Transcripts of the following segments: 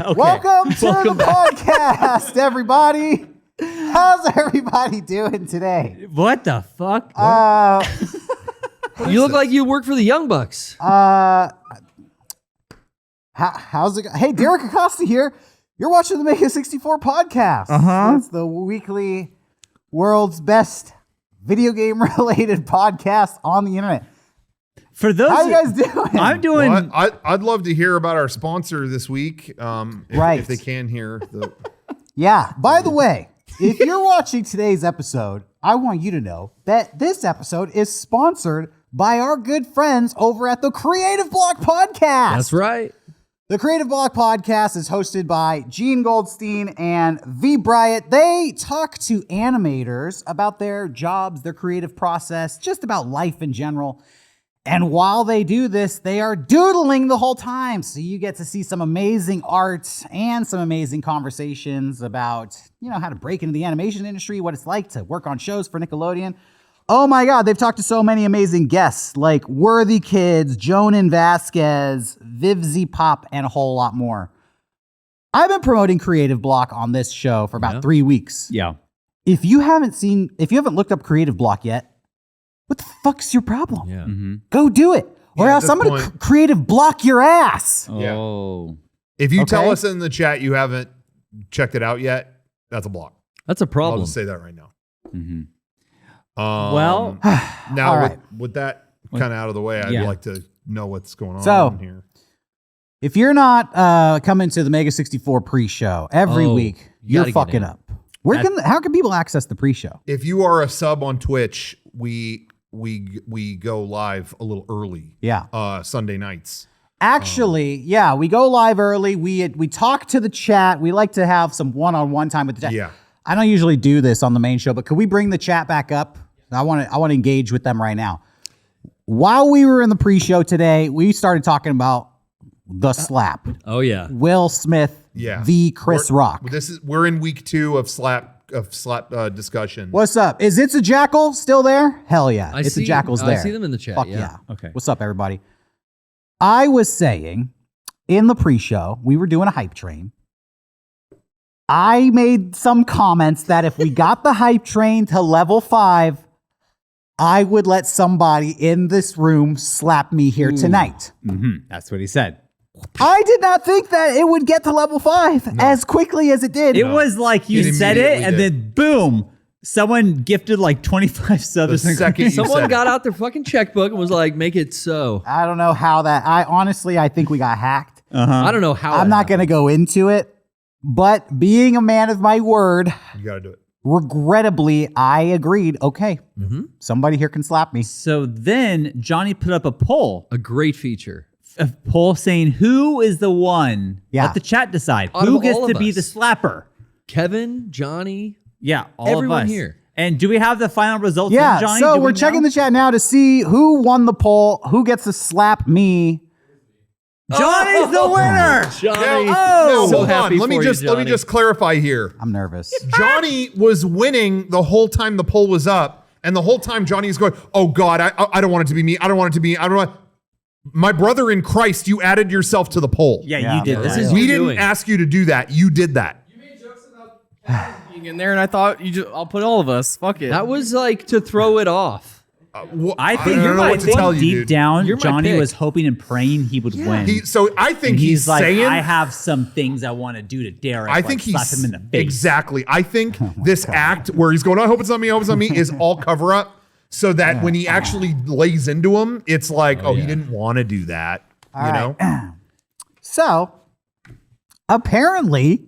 Okay. Welcome to the podcast, everybody. How's everybody doing today? What the fuck? You look like you work for the Young Bucks. How's it? Hey, Derrick Acosta here. You're watching the Mega64 Podcast. It's the weekly world's best video game related podcast on the internet. For those, how you guys doing? I'm doing. Well, I'd love to hear about our sponsor this week. If they can hear. Yeah. By the way, if you're watching today's episode, I want you to know that this episode is sponsored by our good friends over at the Creative Block Podcast. That's right. The Creative Block Podcast is hosted by Gene Goldstein and V. Bryant. They talk to animators about their jobs, their creative process, just about life in general. And while they do this, they are doodling the whole time. So you get to see some amazing art and some amazing conversations about, how to break into the animation industry, what it's like to work on shows for Nickelodeon. Oh my God, they've talked to so many amazing guests like Worthy Kids, Jonan Vasquez, Vivzy Pop, and a whole lot more. I've been promoting Creative Block on this show for about 3 weeks. Yeah. If you haven't looked up Creative Block yet, what the fuck's your problem? Yeah. Go do it. Or else I'm going to creative block your ass. Yeah. Oh. If you tell us in the chat you haven't checked it out yet, that's a block. That's a problem. I'll just say that right now. Well, now right. with that kind of out of the way, I'd like to know what's going on here. If you're not coming to the Mega64 pre-show every week, you're fucking up. How can people access the pre-show? If you are a sub on Twitch, we go live a little early. Yeah. Sunday nights. Actually, we go live early. We talk to the chat. We like to have some one-on-one time with the chat. Yeah. I don't usually do this on the main show, but could we bring the chat back up? I want to engage with them right now. While we were in the pre-show today, we started talking about the slap. Oh yeah. Will Smith v. Chris Rock. We're in week 2 of slap discussion. What's up? Is It's a Jackal still there? Hell yeah. It's a Jackal's there. I see them in the chat. Fuck yeah. Okay. What's up, everybody? I was saying in the pre-show, we were doing a hype train. I made some comments that if we got the hype train to level 5, I would let somebody in this room slap me here tonight. That's what he said. I did not think that it would get to level 5 as quickly as it did. It was like you said it, and then boom, someone gifted like 25 subs. The second you Someone got out their fucking checkbook and was like, "Make it so." I don't know how that. I think we got hacked. I don't know how. I'm not going to go into it. But being a man of my word, you got to do it. Regrettably, I agreed. Okay, somebody here can slap me. So then Johnny put up a poll. A great feature. A poll saying who is the one. Yeah. Let the chat decide. Out Who of gets all to of be us. the slapper? Kevin, Johnny. Yeah, all Everyone of us here. And do we have the final results? Yeah, Johnny? so Do we we're checking know? the chat now to see who won the poll, who gets to slap me. Johnny's the winner. Johnny. No, so hold happy on. Let me for you, just clarify here. I'm nervous. Johnny was winning the whole time the poll was up, and the whole time Johnny is going, "Oh God, I don't want it to be me. I don't want it to be. I don't want." My brother in Christ, you added yourself to the poll. Yeah, you did This that. is We you didn't doing. ask you to do that. You did that. You made jokes about being in there, and I thought I'll put all of us. Fuck it. That was like to throw it off. I think don't know what to tell you, deep dude. down, You're my Johnny pick. was hoping and praying he would win. So I think And he's like, saying, I have some things I want to do to Derrick. I like think slap he's him in the face. exactly. I think this act where he's going, I hope it's on me, I hope it's on me, is all cover up, so that when he actually lays into him, it's like, he didn't want to do that. You know? So, apparently,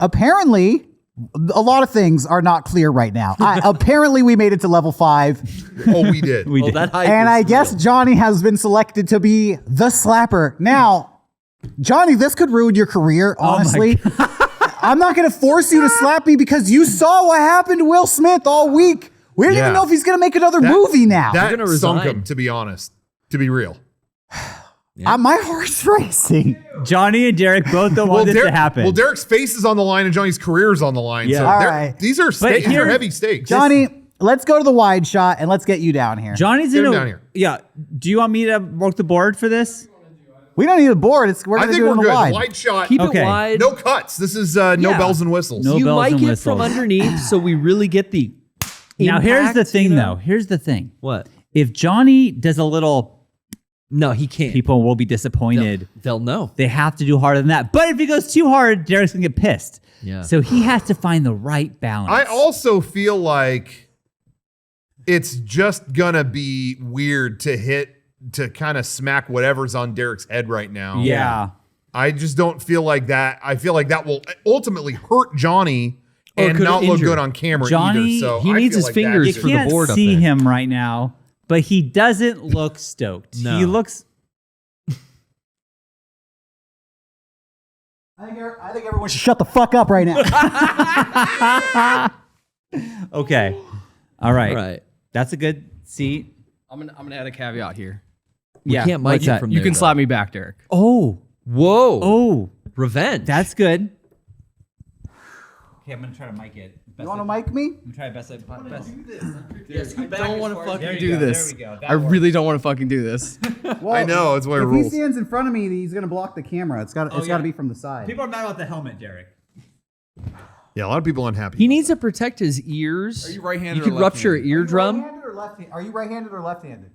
a lot of things are not clear right now. Apparently, we made it to level 5. Oh, we did. We did. That hype And is I guess real. Johnny has been selected to be the slapper. Now, Johnny, this could ruin your career, honestly. I'm not going to force you to slap me because you saw what happened to Will Smith all week. We don't even know if he's going to make another movie now. That gonna sunk resign. him, to be honest. To be real. My heart's racing. Johnny and Derrick both don't want this to happen. Well, Derrick's face is on the line and Johnny's career is on the line. Yeah. So All they're- right. these are stakes. These are heavy stakes. Johnny, let's go to the wide shot and let's get you down here. Johnny's Get in him a, down here. Yeah. Do you want me to work the board for this? We don't need a board. We're I gonna think do it we're in the good. wide. Wide shot. Keep Okay. it wide. No cuts. This is no Yeah. bells and whistles. No you bells mic and it whistles. from underneath so we really get the Now here's the impact, thing, you know? though. Here's the thing. What? If Johnny does a little, No, he can't. people will be disappointed. They'll know. They have to do harder than that. But if he goes too hard, Derrick's gonna get pissed. Yeah. So he has to find the right balance. I also feel like it's just gonna be weird to kind of smack whatever's on Derrick's head right now. Yeah. I just don't feel like that. I feel like that will ultimately hurt Johnny Or and could not it look injure? good on camera Johnny, either. So he I needs feel his like fingers that's You for the can't board up see there. him right now, but he doesn't look stoked. No. He looks. I think everyone should shut the fuck up right now. Okay. All right. All right. That's a good seat. I'm gonna add a caveat here. Yeah. Can't mic what's it that? from You there, can though. slap me back, Derrick. Oh. Whoa. Oh. Revenge. That's good. Okay, I'm gonna try to mic it. You want to mic me? I'm trying best. I don't want to fucking do this. There we go. I really don't want to fucking do this. Well, I know, it's one of if the he rules. stands in front of me, he's gonna block the camera. It's got yeah. to be from the side. People are mad about the helmet, Derrick. Yeah, a lot of people unhappy. He needs to protect his ears. Are you right-handed You or could rupture an left-handed? eardrum. Right-handed or left-handed? Are you right-handed or left-handed?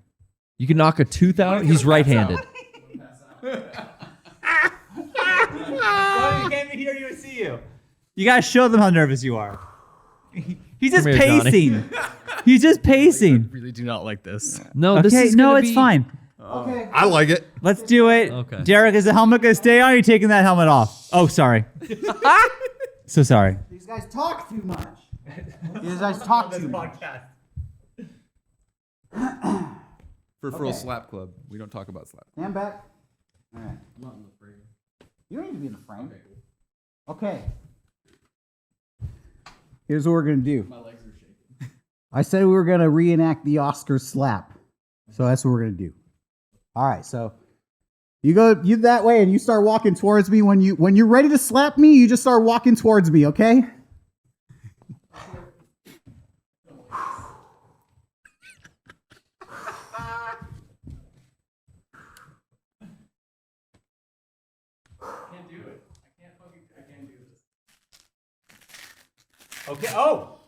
You can knock a tooth out. He's right-handed. Oh, you can't even hear you or see you. You gotta show them how nervous you are. He's just Come here, Johnny. pacing. He's just pacing. Really do not like this. No, this Okay, is no, gonna it's be- fine. Okay. I like it. Let's do it. Okay. Derrick, is the helmet gonna stay on? Or are you taking that helmet off? Oh, sorry. So sorry. These guys talk too much. These guys talk too much. Peripheral slap club. We don't talk about slap. Stand back. All right. I'm not in the frame. You don't need to be in the frame. Okay. Here's what we're gonna do. My legs are shaking. I said we were gonna reenact the Oscar slap, so that's what we're gonna do. All right. So you go that way, and you start walking towards me. When you're ready to slap me, you just start walking towards me. Okay. Okay. Oh.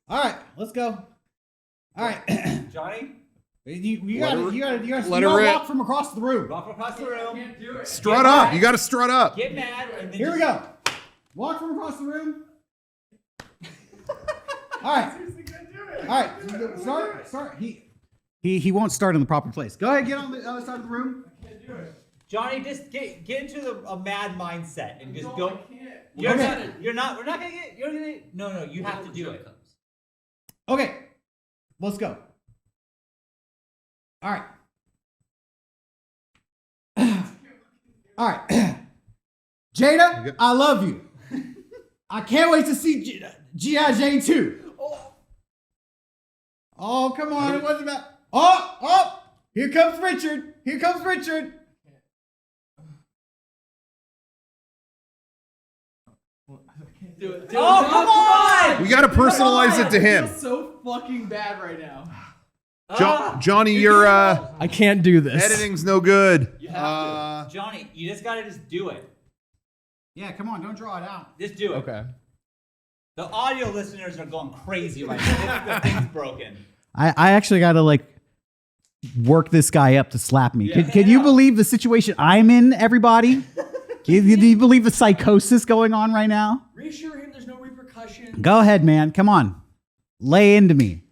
All right. Let's go. All right. Johnny, You Let gotta her rip. walk from across the room. walk across the room. Strut up. You got to strut up. Get mad. And then Here we go. Walk from across the room. All right. All right. Start. He won't start in the proper place. Go ahead. Get on the other side of the room. Johnny, just get into a mad mindset and just go. Okay. We're not gonna get. You're gonna. No. You have to do it. Okay. Let's go. All right. All right. Jada, I love you. I can't wait to see G.I. Jane 2. Oh, come on. It wasn't about. Oh, here comes Richard. Oh, come on! We got to personalize it to him. So fucking bad right now. Johnny, your I can't do this. editing's no good. You have to. Johnny, you just gotta just do it. Yeah, come on. Don't draw it out. Just do it. Okay. The audio listeners are going crazy right now. The thing's broken. I actually got to work this guy up to slap me. Can you believe the situation I'm in, everybody? Do you believe the psychosis going on right now? Reassure him there's no repercussion. Go ahead, man. Come on. Lay into me.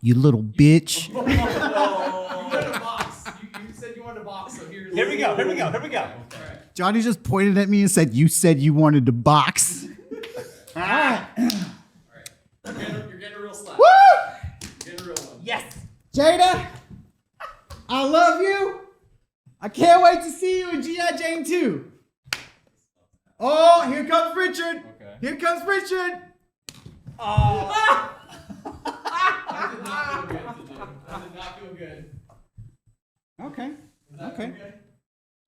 You little bitch. You wanted a box. You said you wanted a box, so here's. Here we go. Johnny just pointed at me and said, "You said you wanted to box." All right. You're getting a real slap. Woo! You're getting a real one. Yes. Jada, I love you. I can't wait to see you in G.I. Jane 2. Oh, here comes Richard. Okay. Here comes Richard. I did not feel good. Okay. Okay.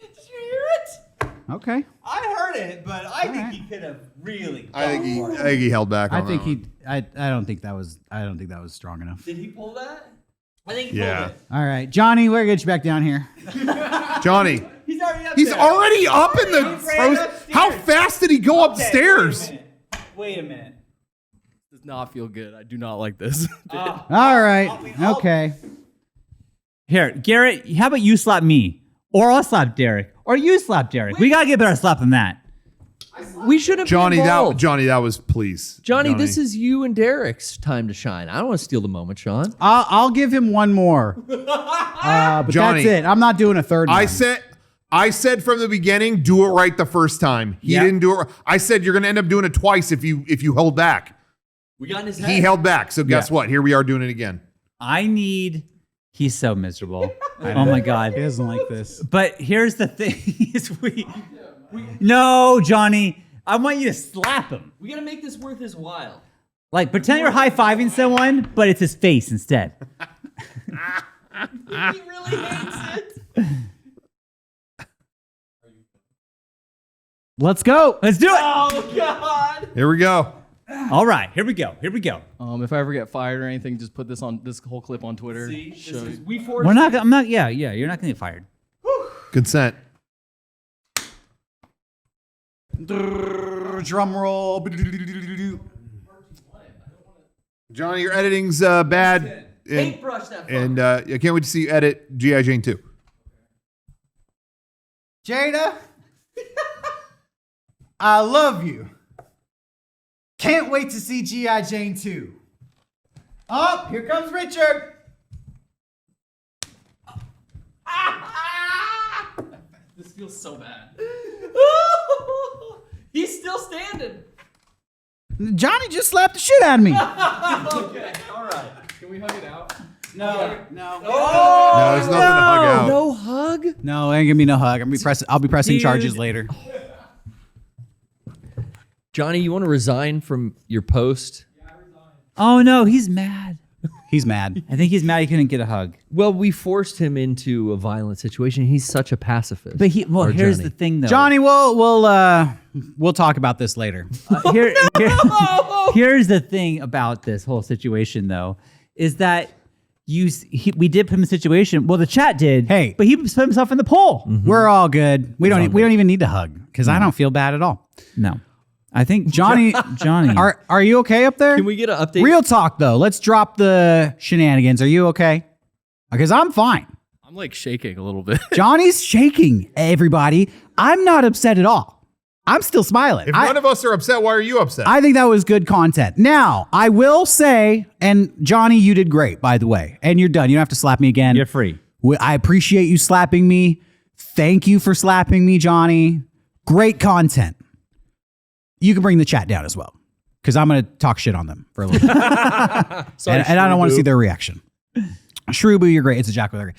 Did you hear it? Okay. I heard it, but I think he could have really. I think he held back. I On think that one. I don't think that was strong enough. Did he pull that? I think he Yeah. pulled it. All right, Johnny, we're gonna get you back down here. Johnny. He's already up He's there. already up in the. He's right upstairs. How fast did he go Okay, upstairs? Wait a minute. Does not feel good. I do not like this. All right. Okay. Here, Garrett, how about you slap me? Or I'll slap Derrick. Or you slap Derrick. We gotta get better slap than that. We should have Johnny, been involved. that was please. Johnny, this is you and Derrick's time to shine. I don't want to steal the moment, Sean. I'll give him one more. But Johnny, that's it. I'm not doing a third one. I said from the beginning, do it right the first time. He Yep. didn't do it. I said you're gonna end up doing it twice if you hold back. We got in his head. He held back, so guess what? Here we are doing it again. He's so miserable. Oh my God. He doesn't like this. But here's the thing is no, Johnny, I want you to slap him. We got to make this worth his while. Like pretend you're high-fiving someone, but it's his face instead. He really hates it. Let's go. Let's do it. Oh, God. Here we go. All right, here we go. Here we go. If I ever get fired or anything, just put this whole clip on Twitter. We forced We're not I'm not yeah, you're not gonna get fired. Consent. Drum roll. Johnny, your editing's bad. paintbrush that fucker. And I can't wait to see you edit G.I. Jane 2. Jada, I love you. Can't wait to see G.I. Jane 2. Oh, here comes Richard. This feels so bad. He's still standing. Johnny just slapped the shit out of me. Okay, all right. Can we hug it out? No. No, there's nothing to hug out. No hug? No, ain't gonna be no hug. I'll be pressing Dude. charges later. Johnny, you want to resign from your post? Oh no, he's mad. He's mad. I think he's mad he couldn't get a hug. Well, we forced him into a violent situation. He's such a pacifist. But Our here's Johnny. the thing though. Johnny, we'll talk about this later. Here's the thing about this whole situation though, is that we did put him in a situation. Well, the chat did. Hey. but he put himself in the poll. We're all good. We don't even need to hug because I don't feel bad at all. No, I think Johnny, are you okay up there? Can we get an update? Real talk though. Let's drop the shenanigans. Are you okay? Because I'm fine. I'm like shaking a little bit. Johnny's shaking. Everybody, I'm not upset at all. I'm still smiling. If none of us are upset, why are you upset? I think that was good content. Now, I will say, and Johnny, you did great, by the way. And you're done. You don't have to slap me again. you're free. I appreciate you slapping me. Thank you for slapping me, Johnny. Great content. You can bring the chat down as well, because I'm going to talk shit on them for a little bit. Sorry, and I don't want to see their reaction. Shrewboo, you're great. It's a Jack with a.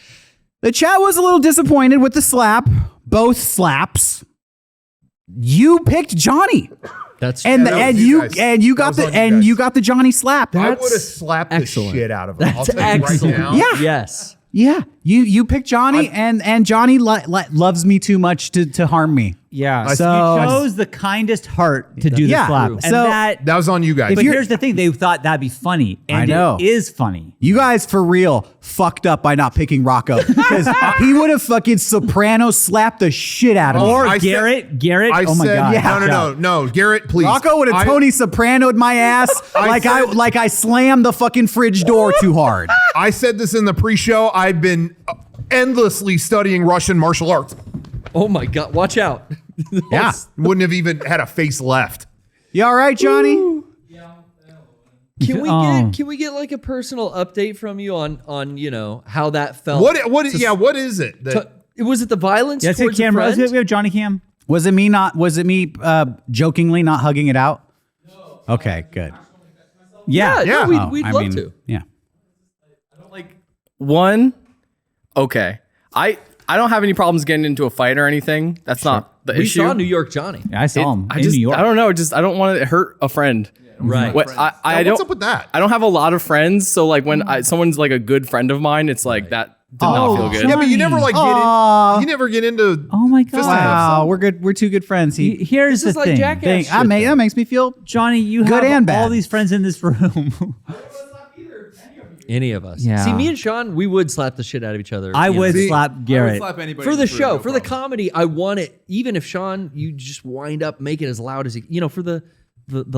The chat was a little disappointed with the slap. Both slaps. You picked Johnny. That's And that was and you you guys. and you That got was the on you and guys. you got the Johnny slap. I would have slapped excellent. the shit out of him. I'll That's tell you excellent. right now. Yeah. Yes. Yeah, you picked Johnny, and Johnny loves me too much to harm me. Yeah. So- you chose the kindest heart to do the Yeah. slap. True. And So- That was on you guys. but here's the thing: they thought that'd be funny, and I know. it is funny. You guys, for real, fucked up by not picking Rocco because he would have fucking soprano slapped the shit out of me. Or I said- Garrett. I Oh my said, god! no, watch out. no, Garrett, please. Rocco would have Tony Soprano'd my ass like I slammed the fucking fridge door too hard. I said this in the pre-show. I've been endlessly studying Russian martial arts. Oh my God! Watch out. Yeah. Wouldn't have even had a face left. You all right, Johnny? Can we get like a personal update from you on how that felt? What is it? Was it the violence Let's get towards a camera. friend? We have Johnny Cam. Was it me jokingly not hugging it out? No. Okay, good. Yeah. Yeah, Yeah. we'd love to. Yeah. Like one, okay. I I don't have any problems getting into a fight or anything. That's not the We issue. saw New York Johnny. I saw him in New New York. I don't know. I don't want to hurt a friend. Right. What, I What's don't. up with that? I don't have a lot of friends, so like when someone's like a good friend of mine, it's like that did not feel good. Yeah, but you never like Aw. you never get into. Oh my God. Wow, we're good. We're two good friends. Here's the is like thing. Jackass. That makes me feel Johnny, you Good have and bad. all these friends in this room. Any of us. Yeah. See, me and Sean, we would slap the shit out of each other. I you know. would See, slap I would Garrett. slap anybody For in the this room, show, no for the problem. comedy, I want it. Even if Sean, you just wind up making as loud as you for the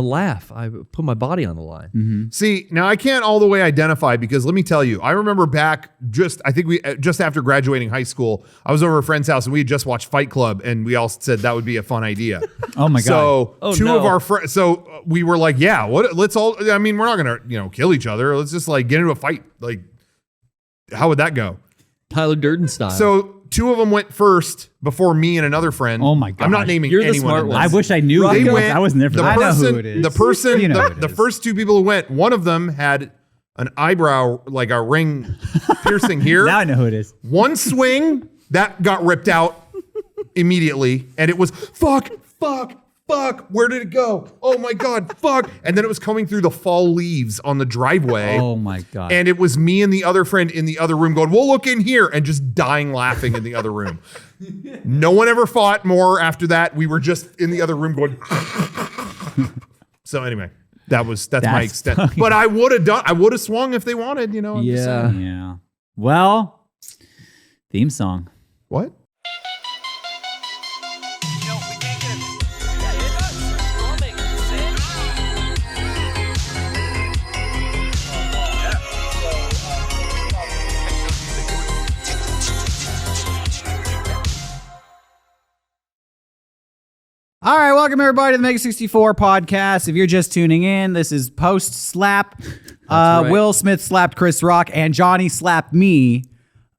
laugh. I put my body on the line. See, now I can't all the way identify because let me tell you, I remember back just after graduating high school, I was over at a friend's house and we had just watched Fight Club and we all said that would be a fun idea. Oh my God. So Oh, two no. of our friends, so we were like, yeah, let's all, I mean, we're not gonna, kill each other. Let's just like get into a fight. Like, how would that go? Tyler Durden style. So two of them went first before me and another friend. Oh my God. I'm not naming You're the anyone. smart in one. I this. wish I knew. They because went. I wasn't there for the that. I know person, who it is. The person, You know who it the is. first two people who went. One of them had an eyebrow, like a ring piercing here. Now I know who it is. One swing that got ripped out immediately, and it was fuck. Where did it go? Oh my God, fuck! And then it was coming through the fall leaves on the driveway. Oh my God. And it was me and the other friend in the other room going, we'll look in here, and just dying laughing in the other room. No one ever fought more after that. We were just in the other room going. So anyway, that's my That's extent. funny. But I would have swung if they wanted, I'm just saying. Yeah. Well, theme song. What? All right, welcome everybody to the Mega64 Podcast. If you're just tuning in, this is post slap. right. Will Smith slapped Chris Rock and Johnny slapped me.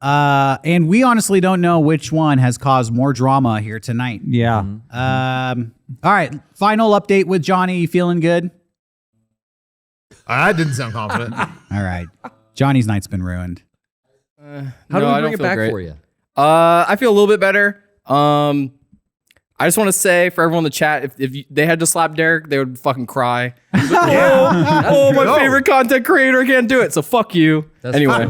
And we honestly don't know which one has caused more drama here tonight. Yeah. All right, final update with Johnny. You feeling good? I didn't sound confident. All right. Johnny's night's been ruined. How No, do I we bring don't it feel back great. for you? I feel a little bit better. I just want to say for everyone in the chat, if they had to slap Derrick, they would fucking cry. Oh, my No. favorite content creator can't do it, so fuck you. Anyway,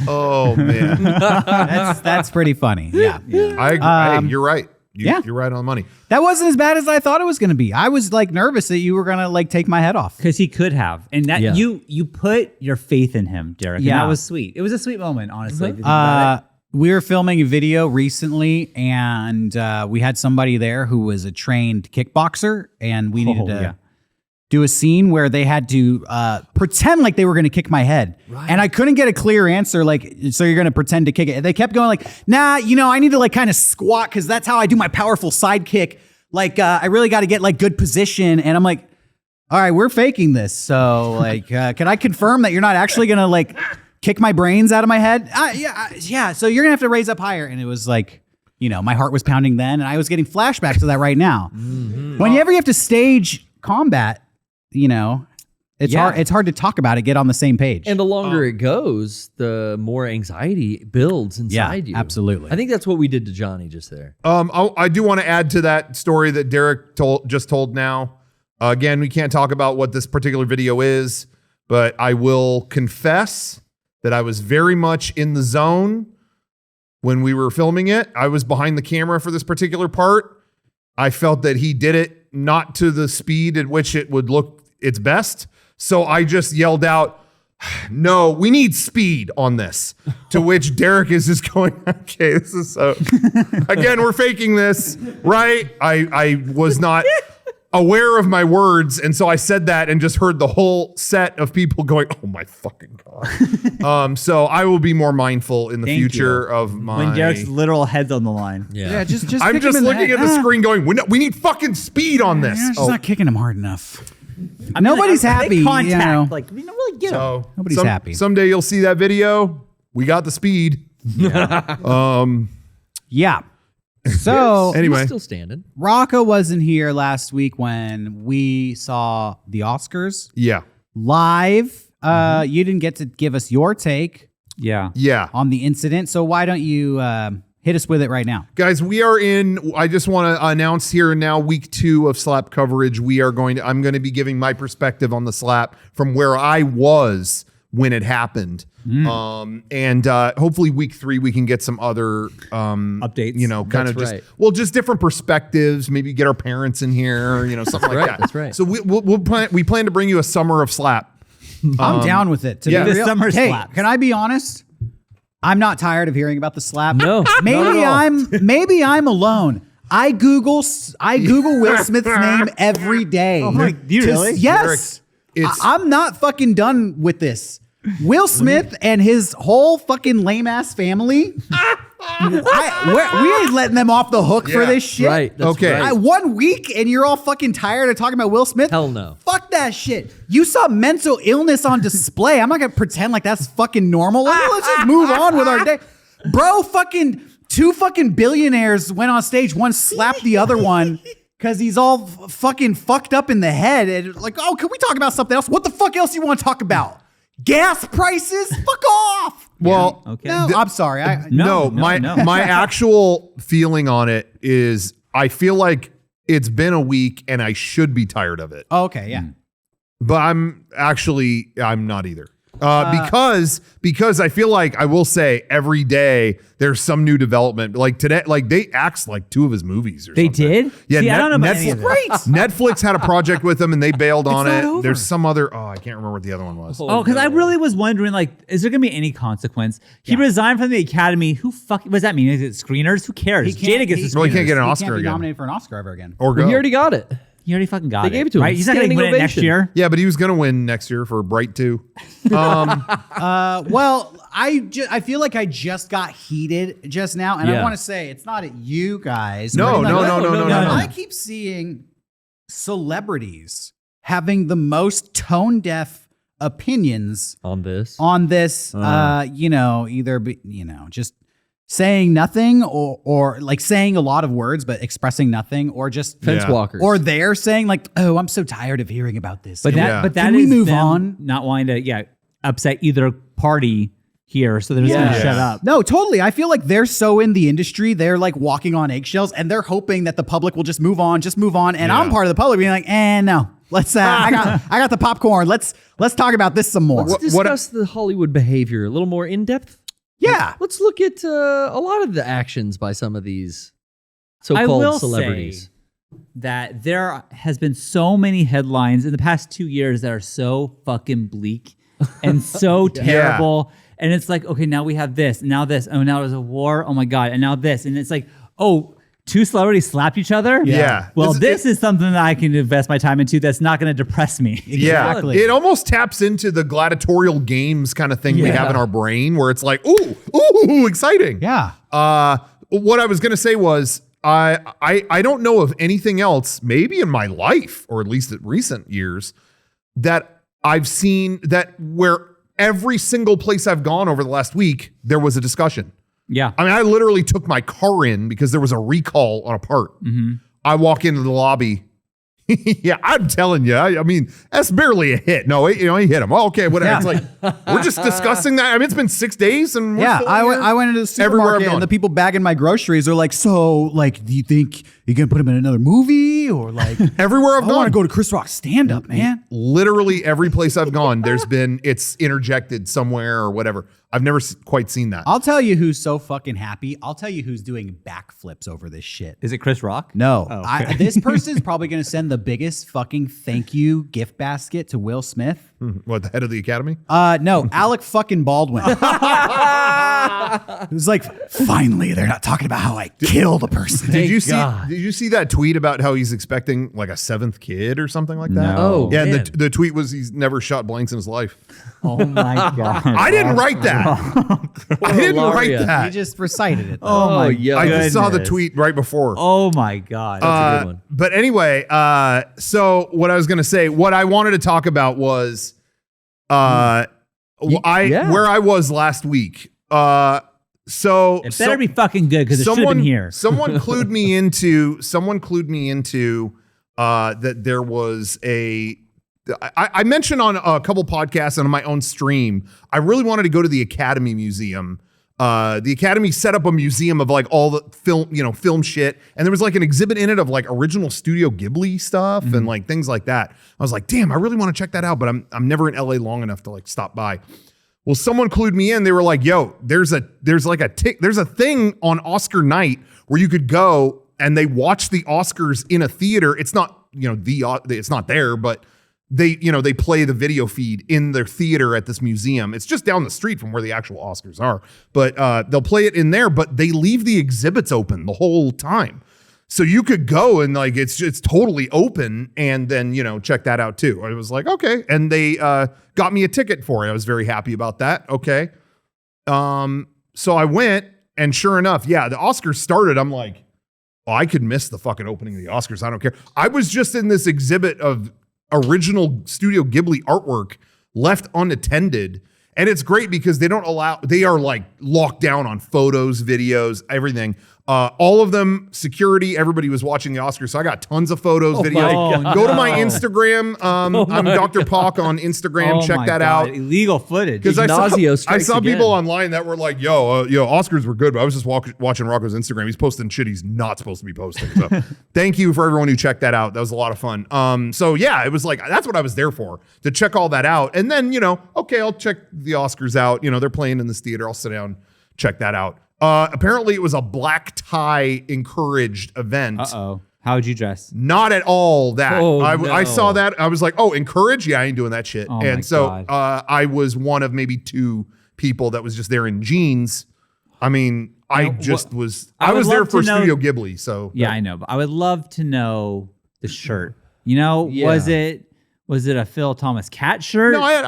Oh man, That's pretty funny. Yeah. hey, you're right. Yeah. You're right on the money. That wasn't as bad as I thought it was going to be. I was like nervous that you were going to like take my head off. Because he could have. And that Yeah. you put your faith in him, Derrick. Yeah. And that was sweet. It was a sweet moment, honestly. if you think about it. We were filming a video recently, and we had somebody there who was a trained kickboxer, and we needed to do a scene where they had to pretend like they were going to kick my head. Right. And I couldn't get a clear answer, like, so you're going to pretend to kick it. They kept going like, nah, I need to like kind of squat because that's how I do my powerful side kick. Like, I really got to get like good position. And I'm like, all right, we're faking this. So like, can I confirm that you're not actually going to like kick my brains out of my head? Yeah. So you're gonna have to raise up higher. And it was like, my heart was pounding then, and I was getting flashbacks to that right now. Whenever you have to stage combat, it's hard. It's hard to talk about it, get on the same page. And the longer it goes, the more anxiety builds inside you. absolutely. I think that's what we did to Johnny just there. I do want to add to that story that Derrick just told now. Again, we can't talk about what this particular video is, but I will confess that I was very much in the zone when we were filming it. I was behind the camera for this particular part. I felt that he did it not to the speed at which it would look its best. So I just yelled out, no, we need speed on this. To which Derrick is just going, okay, this is so, again, we're faking this, right? I was not aware of my words. And so I said that and just heard the whole set of people going, oh my fucking God. So I will be more mindful in the Thank future you. of my. When Derrick's literal head's on the line. Yeah. just I'm kick just him in looking head. at the screen going, we need fucking speed on this. Yeah, just Oh, not kicking him hard enough. I mean, Nobody's like, happy, Contact. Like, we don't really get him. so Nobody's happy. Someday you'll see that video. We got the speed. Yeah. So Anyway. He's still standing. Rocco wasn't here last week when we saw the Oscars Yeah. live. You didn't get to give us your take. Yeah. on the incident. So why don't you hit us with it right now? Guys, we are I just want to announce here and now week 2 of slap coverage. I'm going to be giving my perspective on the slap from where I was when it happened. And hopefully week 3 we can get some other updates. Kind of just different perspectives. Maybe get our parents in here, something like that. That's right. So we plan to bring you a summer of slap. I'm down with it. To yeah. be The real. summer Hey, slaps. can I be honest? I'm not tired of hearing about the slap. No, maybe I'm alone. I Google Will Smith's name every day. Oh my, do you really? Yes. Derrick, it's- I'm not fucking done with this. Will Smith and his whole fucking lame ass family. We ain't letting them off the hook for Yeah, this shit. Right. That's Okay. right. 1 week and you're all fucking tired of talking about Will Smith? Hell no. Fuck that shit. You saw mental illness on display. I'm not gonna pretend like that's fucking normal. Let's just move on with our day. Bro, two fucking billionaires went on stage. One slapped the other one because he's all fucking fucked up in the head. And like, oh, can we talk about something else? What the fuck else you want to talk about? Gas prices? Fuck off. Well, Okay. No, I'm sorry. No, my no. actual feeling on it is I feel like it's been a week and I should be tired of it. Okay, yeah. But I'm not either. Because I feel like I will say every day there's some new development. Like today, like they axed like 2 of his movies. Or They something. did? Yeah, See, I don't know about any of Netflix, this. Netflix had a project with him and they bailed on not it. over. There's some other. Oh, I can't remember what the other one was. Oh, because I really was wondering, like, is there gonna be any consequence? He resigned from the Academy. Who fucking? What does that mean? Is it screeners? Who cares? Jada gets the Well, he can't screeners. get an He Oscar can't be again. nominated for an Oscar ever again. Or go. He already got it. He already fucking got They it. gave it to him. Right? He's not gonna Standing win it next ovation. year. Yeah, but he was gonna win next year for Bright 2. Well, I feel like I just got heated just now, and I Yeah. want to say it's not at you guys. No, Like, no. I keep seeing celebrities having the most tone deaf opinions On this. on this. Just saying nothing or like saying a lot of words but expressing nothing, or just Fence Yeah. walkers. or they're saying like, "Oh, I'm so tired of hearing about this." But Yeah. that Can is we move them on? not wanting to upset either party here, so they're just Yeah. gonna shut Yeah. up. No, totally. I feel like they're so in the industry, they're like walking on eggshells, and they're hoping that the public will just move on. And Yeah. I'm part of the public being like, no, let's. I got the popcorn. Let's talk about this some more. Let's discuss the Hollywood behavior a little more in depth. Yeah. Let's look at a lot of the actions by some of these I will so-called celebrities. say that there has been so many headlines in the past 2 years that are so fucking bleak and so terrible. And it's like, okay, now we have this, and now this. Oh, now there's a war. Oh my God. And now this. And it's like, oh, 2 celebrities slapped each other? Yeah. Well, This- this is something that I can invest my time into that's not going to depress me. Exactly. Yeah, it almost taps into the gladiatorial games kind of thing we Yeah. have in our brain where it's like, ooh, exciting. Yeah. What I was going to say was I don't know of anything else, maybe in my life, or at least at recent years, that I've seen that where every single place I've gone over the last week, there was a discussion. Yeah. I mean, I literally took my car in because there was a recall on a part. I walk into the lobby. Yeah, I'm telling you. I mean, that's barely a hit. No, he hit him. Oh, okay, whatever. Yeah. It's like we're just discussing that. I mean, it's been 6 days, and we're Yeah, still I here. went into the Everywhere I've supermarket gone. and the people bagging my groceries are like, so, like, do you think you're going to put him in another movie? Or like, Everywhere I've I want gone. to go to Chris Rock's stand-up, man. Literally every place I've gone, it's interjected somewhere or whatever. I've never quite seen that. I'll tell you who's so fucking happy. I'll tell you who's doing backflips over this shit. Is it Chris Rock? No, Oh, okay. this person's probably going to send the biggest fucking thank you gift basket to Will Smith. What, the head of the Academy? No, Alec fucking Baldwin. It was like, finally, they're not talking about how I killed a person. Did you God. see that tweet about how he's expecting like a 77th kid or something like that? No. Oh, Yeah, and man. the tweet was he's never shot blanks in his life. Oh my God. I didn't write that. I didn't write Hilaria. that. You just recited it. Oh my yeah. I just saw the goodness. tweet right before. Oh my God. That's a good one. But anyway, so what I was going to say, what I wanted to talk about was Yeah. where I was last week. So It better be fucking good because it should have been here. Someone clued me into that there was a I mentioned on a couple podcasts and on my own stream, I really wanted to go to the Academy Museum. The Academy set up a museum of like all the film shit. And there was like an exhibit in it of like original Studio Ghibli stuff and like things like that. I was like, damn, I really want to check that out, but I'm never in LA long enough to like stop by. Well, someone clued me in. They were like, yo, there's a thing on Oscar night where you could go and they watch the Oscars in a theater. It's not, it's not there, but they play the video feed in their theater at this museum. It's just down the street from where the actual Oscars are, but they'll play it in there, but they leave the exhibits open the whole time. So you could go and like, it's totally open and then, check that out too. I was like, okay. And they got me a ticket for it. I was very happy about that. Okay. So I went and sure enough, yeah, the Oscars started. I'm like, oh, I could miss the fucking opening of the Oscars. I don't care. I was just in this exhibit of original Studio Ghibli artwork left unattended. And it's great because they are like locked down on photos, videos, everything. All of them, security, everybody was watching the Oscars. So I got tons of photos, videos. Go to my Instagram. I'm Dr. Pock on Instagram. Check that out. Illegal footage. Because I saw people online that were like, Oscars were good, but I was just watching Rocco's Instagram. He's posting shit he's not supposed to be posting. So thank you for everyone who checked that out. That was a lot of fun. So yeah, it was like, that's what I was there for, to check all that out. And then, okay, I'll check the Oscars out. They're playing in this theater. I'll sit down, check that out. Apparently it was a black tie encouraged event. Uh-oh. How would you dress? Not at all that. Oh, I saw that. I was like, oh, encouraged? Yeah, I ain't doing that shit. Oh, and so I was one of maybe two people that was just there in jeans. I mean, I was there for Studio Ghibli. So yeah, I know. But I would love to know the shirt. Was it a Phil Thomas Cat shirt? No, I had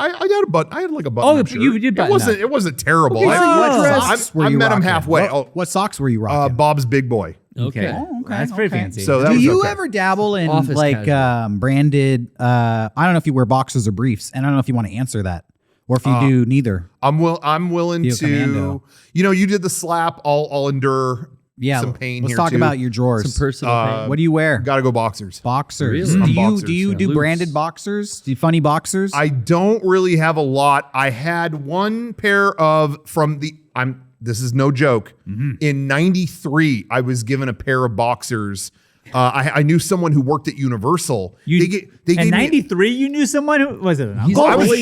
like a button. Oh, shirt. you did button up. It wasn't terrible. What socks were I you met him rocking? halfway. What socks were you rocking? Bob's Big Boy. Okay. Oh, okay, That's pretty okay. fancy. So that Do was you okay. ever dabble in Office like casual. branded? I don't know if you wear boxers or briefs, and I don't know if you want to answer that, or if you do neither. I'm willing Be a to. commando. You did the slap. I'll endure. Yeah, some pain let's here talk too. about your drawers. Some personal pain. What do you wear? Gotta go boxers. Boxers. Really? Do you do Loose. branded boxers? Do you funny boxers? I don't really have a lot. I had one pair of this is no joke. In 93, I was given a pair of boxers. I knew someone who worked at Universal. They gave in me- '93, you knew someone who was it? An He's uncle? always-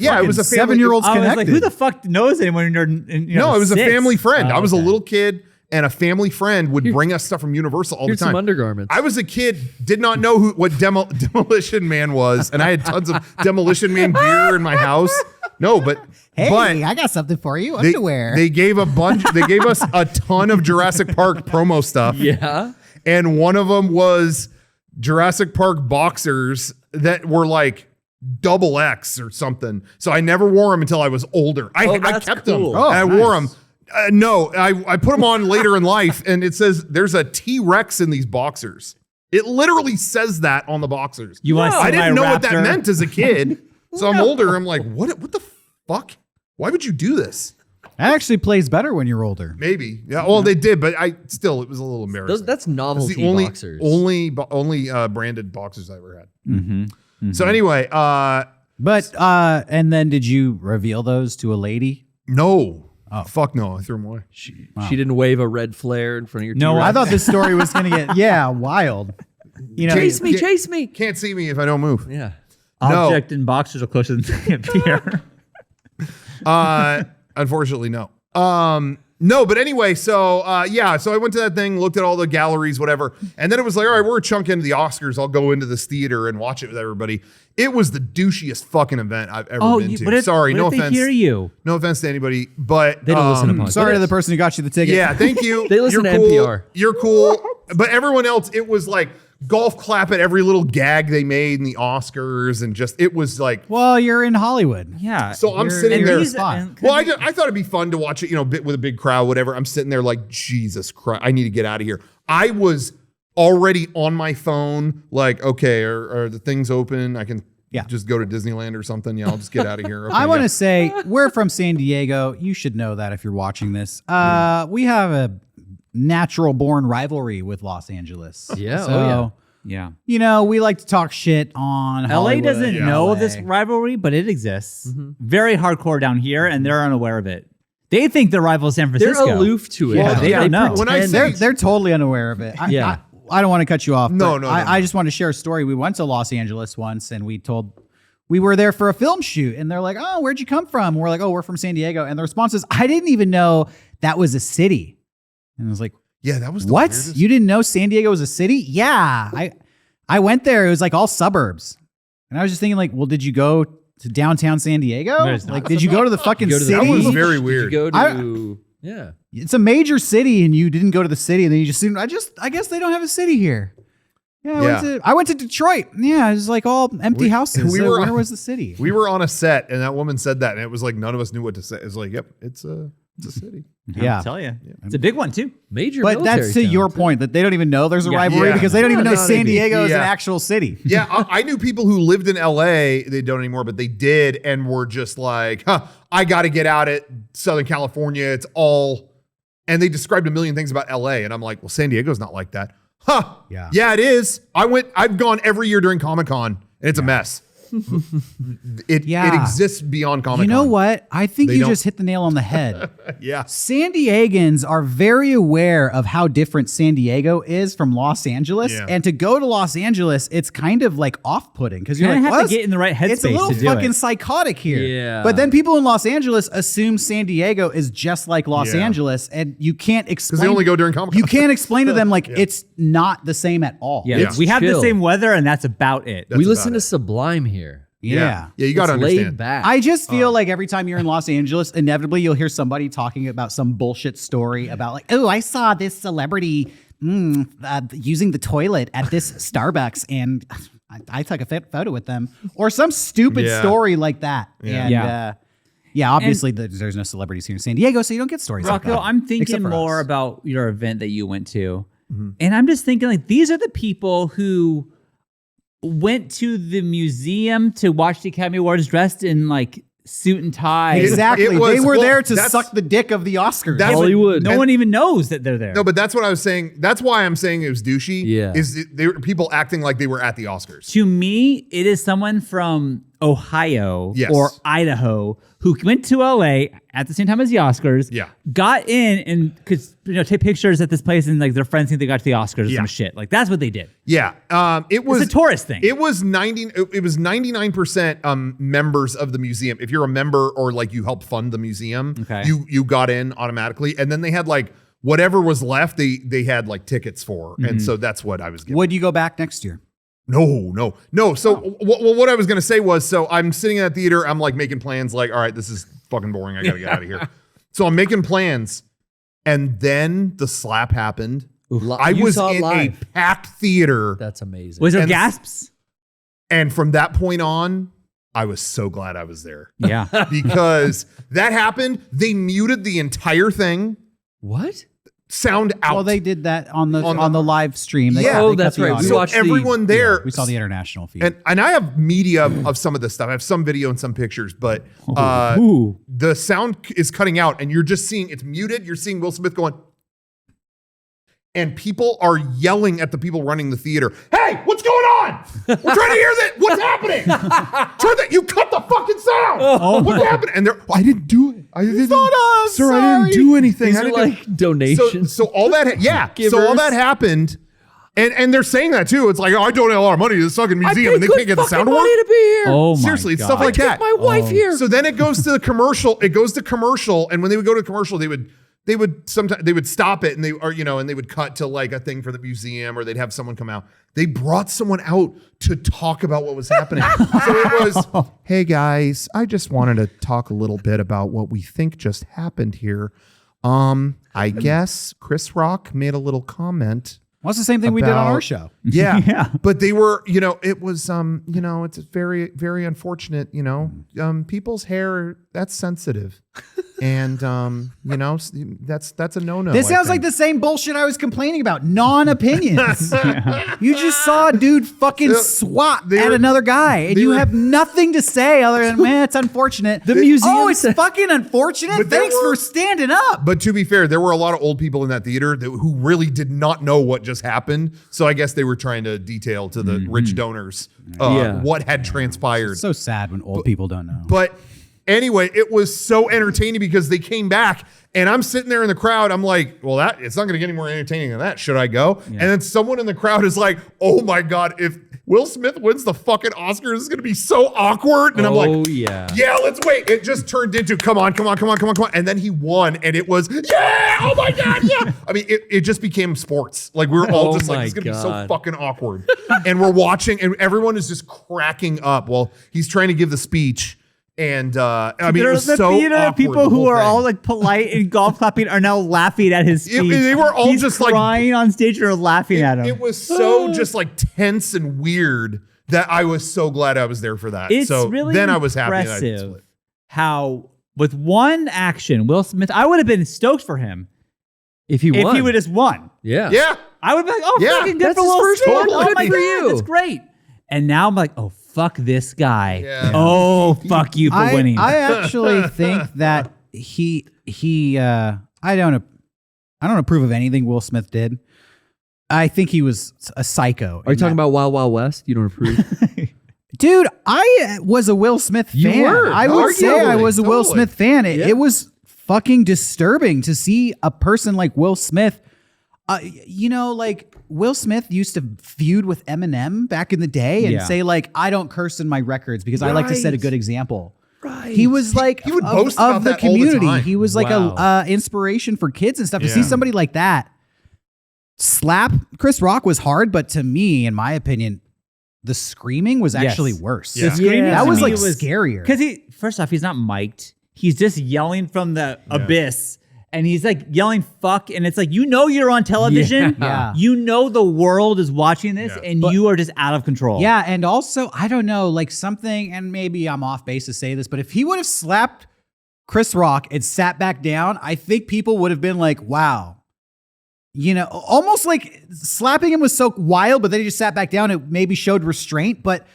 yeah. It was a family. 7-year-olds I was connected. like, who the fuck knows anyone? No, it was a family friend. I was a okay. little kid, and a family friend would bring us stuff from Universal all the Here's some time. undergarments. I was a kid, did not know what Demolition Man was, and I had tons of Demolition Man gear in my house. No, but I got something for you. Underwear. They gave us a ton of Jurassic Park promo stuff. Yeah. And one of them was Jurassic Park boxers that were like XX or something. So I never wore them until I was older. I that's kept cool. them. Oh, and I nice. wore them. No, I put them on later in life, and it says there's a T-Rex in these boxers. It literally says that on the boxers. You want to see I didn't my know what that Raptor? meant as a kid. So I'm older. I'm like, what the fuck? Why would you do this? That actually plays better when you're older. Maybe. Yeah. Well, they did, but it was a little embarrassing. That's It's novelty the only boxers. only branded boxers I ever had. Mm-hmm. So anyway, But and then did you reveal those to a lady? no. Fuck no. I threw them away. She didn't wave a red flare in front of your No, T-Rex. I thought this story was gonna get wild. Chase me. Can't see me if I don't move. Yeah. Object in boxers are closer than they appear. Unfortunately, no. No, but anyway, so so I went to that thing, looked at all the galleries, whatever, and then it was like, all right, we're a chunk into the Oscars. I'll go into this theater and watch it with everybody. It was the douchiest fucking event I've ever been to. Sorry, no offense. They hear you. No offense to anybody, but They don't listen to podcasts. Sorry to the person who got you the ticket. yeah, thank you. They listen You're to cool. NPR. You're cool. But everyone else, it was like golf clap at every little gag they made in the Oscars, and just it was like. Well, you're in Hollywood. Yeah. So I'm You're- sitting and there. these- fine. Well, I thought it'd be fun to watch it, with a big crowd, whatever. I'm sitting there like, Jesus Christ, I need to get out of here. I was already on my phone, like, okay, are the things open? I can just go to Disneyland or something. Yeah, I'll just get out of here. Okay, I want to say we're from San Diego. You should know that if you're watching this. We have a natural born rivalry with Los Angeles. Yeah, So, oh Yeah. You know, we like to talk shit on LA Hollywood. doesn't know LA. this rivalry, but it exists. Very hardcore down here, and they're unaware of it. They think they're rival San Francisco. They're aloof to it. Yeah, they don't know. When I say They're totally unaware of it. I don't want to cut you off. No, but no, I just want to share a story. We went to Los Angeles once, and we were there for a film shoot, and they're like, "Oh, where'd you come from?" And we're like, "Oh, we're from San Diego." And the response is, "I didn't even know that was a city." And I was like, yeah, that was the "What? weirdest. You didn't know San Diego was a city?" Yeah, I went there. It was like all suburbs, and I was just thinking, like, well, did you go to downtown San Diego? There's not Like, did you go to the fucking Go to the city? That was beach? very Did weird. you go to yeah. It's a major city, and you didn't go to the city, and then you just assumed, I guess they don't have a city here. Yeah, I went to Detroit. Yeah, it was like all empty houses. we So were- where was the city? We were on a set, and that woman said that, and it was like none of us knew what to say. It was like, yep, it's a city. Yeah. I'll tell you. It's a big one, too. Major But military that's to town, your too. point that they don't even know there's a Yeah. rivalry Yeah. because they don't even No, know no, San maybe. Diego is an Yeah. actual city. Yeah, I knew people who lived in LA. They don't anymore, but they did, and were just like, I got to get out at Southern California. It's all, and they described a million things about LA, and I'm like, well, San Diego's not like that. Yeah, it is. I've gone every year during Comic-Con, and it's a mess. It exists beyond Comic-Con. You know what? I think They you don't- just hit the nail on the head. Yeah. San Diegans are very aware of how different San Diego is from Los Angeles. Yeah. And to go to Los Angeles, it's kind of like off-putting because you're Kinda like, have to "What? get in the right It's a headspace little to do fucking it." psychotic here. Yeah. But then people in Los Angeles assume San Diego is just like Los Yeah. Angeles, and you can't explain. Because they only go during Comic-Con. You can't explain to them like it's not the same at all. Yeah. Yeah. We have the Chill. same weather, and that's about it. That's We about listen to it. Sublime here. Yeah. Yeah, you got to It's understand. laid back. I just feel like every time you're in Los Angeles, inevitably you'll hear somebody talking about some bullshit story about like, oh, I saw this celebrity using the toilet at this Starbucks and I took a photo with them, or some stupid Yeah. story like that. Yeah. And, Yeah. Obviously there's no celebrities here in San Diego, so you don't get stories like Rocco, that. I'm Except thinking for more us. about your event that you went to. And I'm just thinking, like, these are the people who went to the museum to watch the Academy Awards dressed in, like, suit and tie. Exactly. It was- they were well, there to that's- suck the dick of the Oscars. That's- Hollywood. No one even knows that they're there. No, but that's what I was saying. That's why I'm saying it was douchey. Yeah. They were people acting like they were at the Oscars. To me, it is someone from Ohio Yes. or Idaho who went to LA at the same time as the Oscars. Yeah. Got in and could take pictures at this place, and like their friends think they got to the Oscars or Yeah. some shit. Like that's what they did. Yeah. It was It's a tourist thing. It was 99% members of the museum. If you're a member or like you helped fund the museum, Okay. you got in automatically. And then they had like whatever was left, they had like tickets for. And so that's what I was getting. Would you go back next year? No. So what I was going to say was, so I'm sitting in that theater. I'm like making plans like, all right, this is fucking boring. I got to get out of here. So I'm making plans. And then the slap happened. I You was saw it in live. a packed theater. That's amazing. Was there And- gasps? And from that point on, I was so glad I was there Yeah. because that happened. They muted the entire thing, What? sound out. Well, they did that on the On the- live stream. They Yeah. cut- Oh, they cut that's the right. We audio. so watched the- everyone there. We saw the international feed. and I have media of some of this stuff. I have some video and some pictures, but Ooh. the sound is cutting out, and you're just seeing it's muted. You're seeing Will Smith going, and people are yelling at the people running the theater. Hey, what's going on? We're trying to hear that. What's happening? Turn that. You cut the fucking sound. What's happening? And they're, I didn't do it. I didn't. not us. Sir, I Sorry. didn't do anything. These I are didn't do-" like donations. So all that, so all that happened, and they're saying that too. It's like, oh, I donate a lot of money to this fucking museum, and they can't get the sound to work. to be here. Oh my Seriously, it's God. stuff like that. My wife here. So then it goes to the commercial. It goes to commercial, and when they would go to commercial, they would sometimes they would stop it, and they would cut to like a thing for the museum, or they'd have someone come out. They brought someone out to talk about what was happening. So it was, hey guys, I just wanted to talk a little bit about what we think just happened here. I guess Chris Rock made a little comment. Well, it's the same thing we did on our about- show. Yeah. Yeah. But they were, it was, it's very, very unfortunate, people's hair, that's sensitive. And that's a no-no. This I sounds like think. the same bullshit I was complaining about. Non-opinions. You just saw a dude fucking swat at another guy, and you have nothing to say other than, man, it's unfortunate. The museum Oh, it's said- fucking unfortunate. But there Thanks were- for standing up. But to be fair, there were a lot of old people in that theater who really did not know what just happened. So I guess they were trying to detail to the rich donors what had transpired. So sad when old people don't know. But anyway, it was so entertaining because they came back and I'm sitting there in the crowd. I'm like, well, it's not going to get any more entertaining than that. Should I go? And then someone in the crowd is like, oh my God, if Will Smith wins the fucking Oscar, this is going to be so awkward. And I'm like, yeah, let's wait. It just turned into, come on. And then he won and it was, yeah, oh my God, yeah. I mean, it just became sports. Like we were all just like, it's going to be so fucking awkward. And we're watching and everyone is just cracking up while he's trying to give the speech. And I mean, it was the so theater awkward, people the who whole are thing. all like polite and golf clapping are now laughing at his speech. They were all He's just like crying on stage or laughing at him. It was so just like tense and weird that I was so glad I was there for that. It's so really then I was happy that I impressive split. how with one action, Will Smith, I would have been stoked for him If he won. if he would have just won. Yeah. Yeah. I would be like, oh, Yeah, fucking good that's for his Will first Smith. one. Oh Good my for God, you. that's great. And now I'm like, oh, fuck this guy. Yeah. Oh, fuck you for winning. I actually think that I don't approve of anything Will Smith did. I think he was a psycho. Are you talking about Wild Wild West? You don't approve? Dude, I was a Will Smith fan. You were, I would say I was a Will totally. Smith fan. It was fucking disturbing to see a person like Will Smith. Like Will Smith used to feud with Eminem back in the day and say like, I don't curse in my records because I like to set a good example. Right. He was like He would of, boast about of the that all the community. time. He was like a inspiration for kids and stuff. To see somebody like that slap Chris Rock was hard, but to me, in my opinion, the screaming was actually worse. Yeah. The screaming That to was me like scarier. Because first off, he's not mic'd. He's just yelling from the abyss. And he's like yelling fuck. And it's like, you're on television. Yeah. You know the world is watching this and you are just out of control. Yeah, and also, I don't know, like something, and maybe I'm off base to say this, but if he would have slapped Chris Rock and sat back down, I think people would have been like, wow. Almost like slapping him was so wild, but then he just sat back down. It maybe showed restraint, but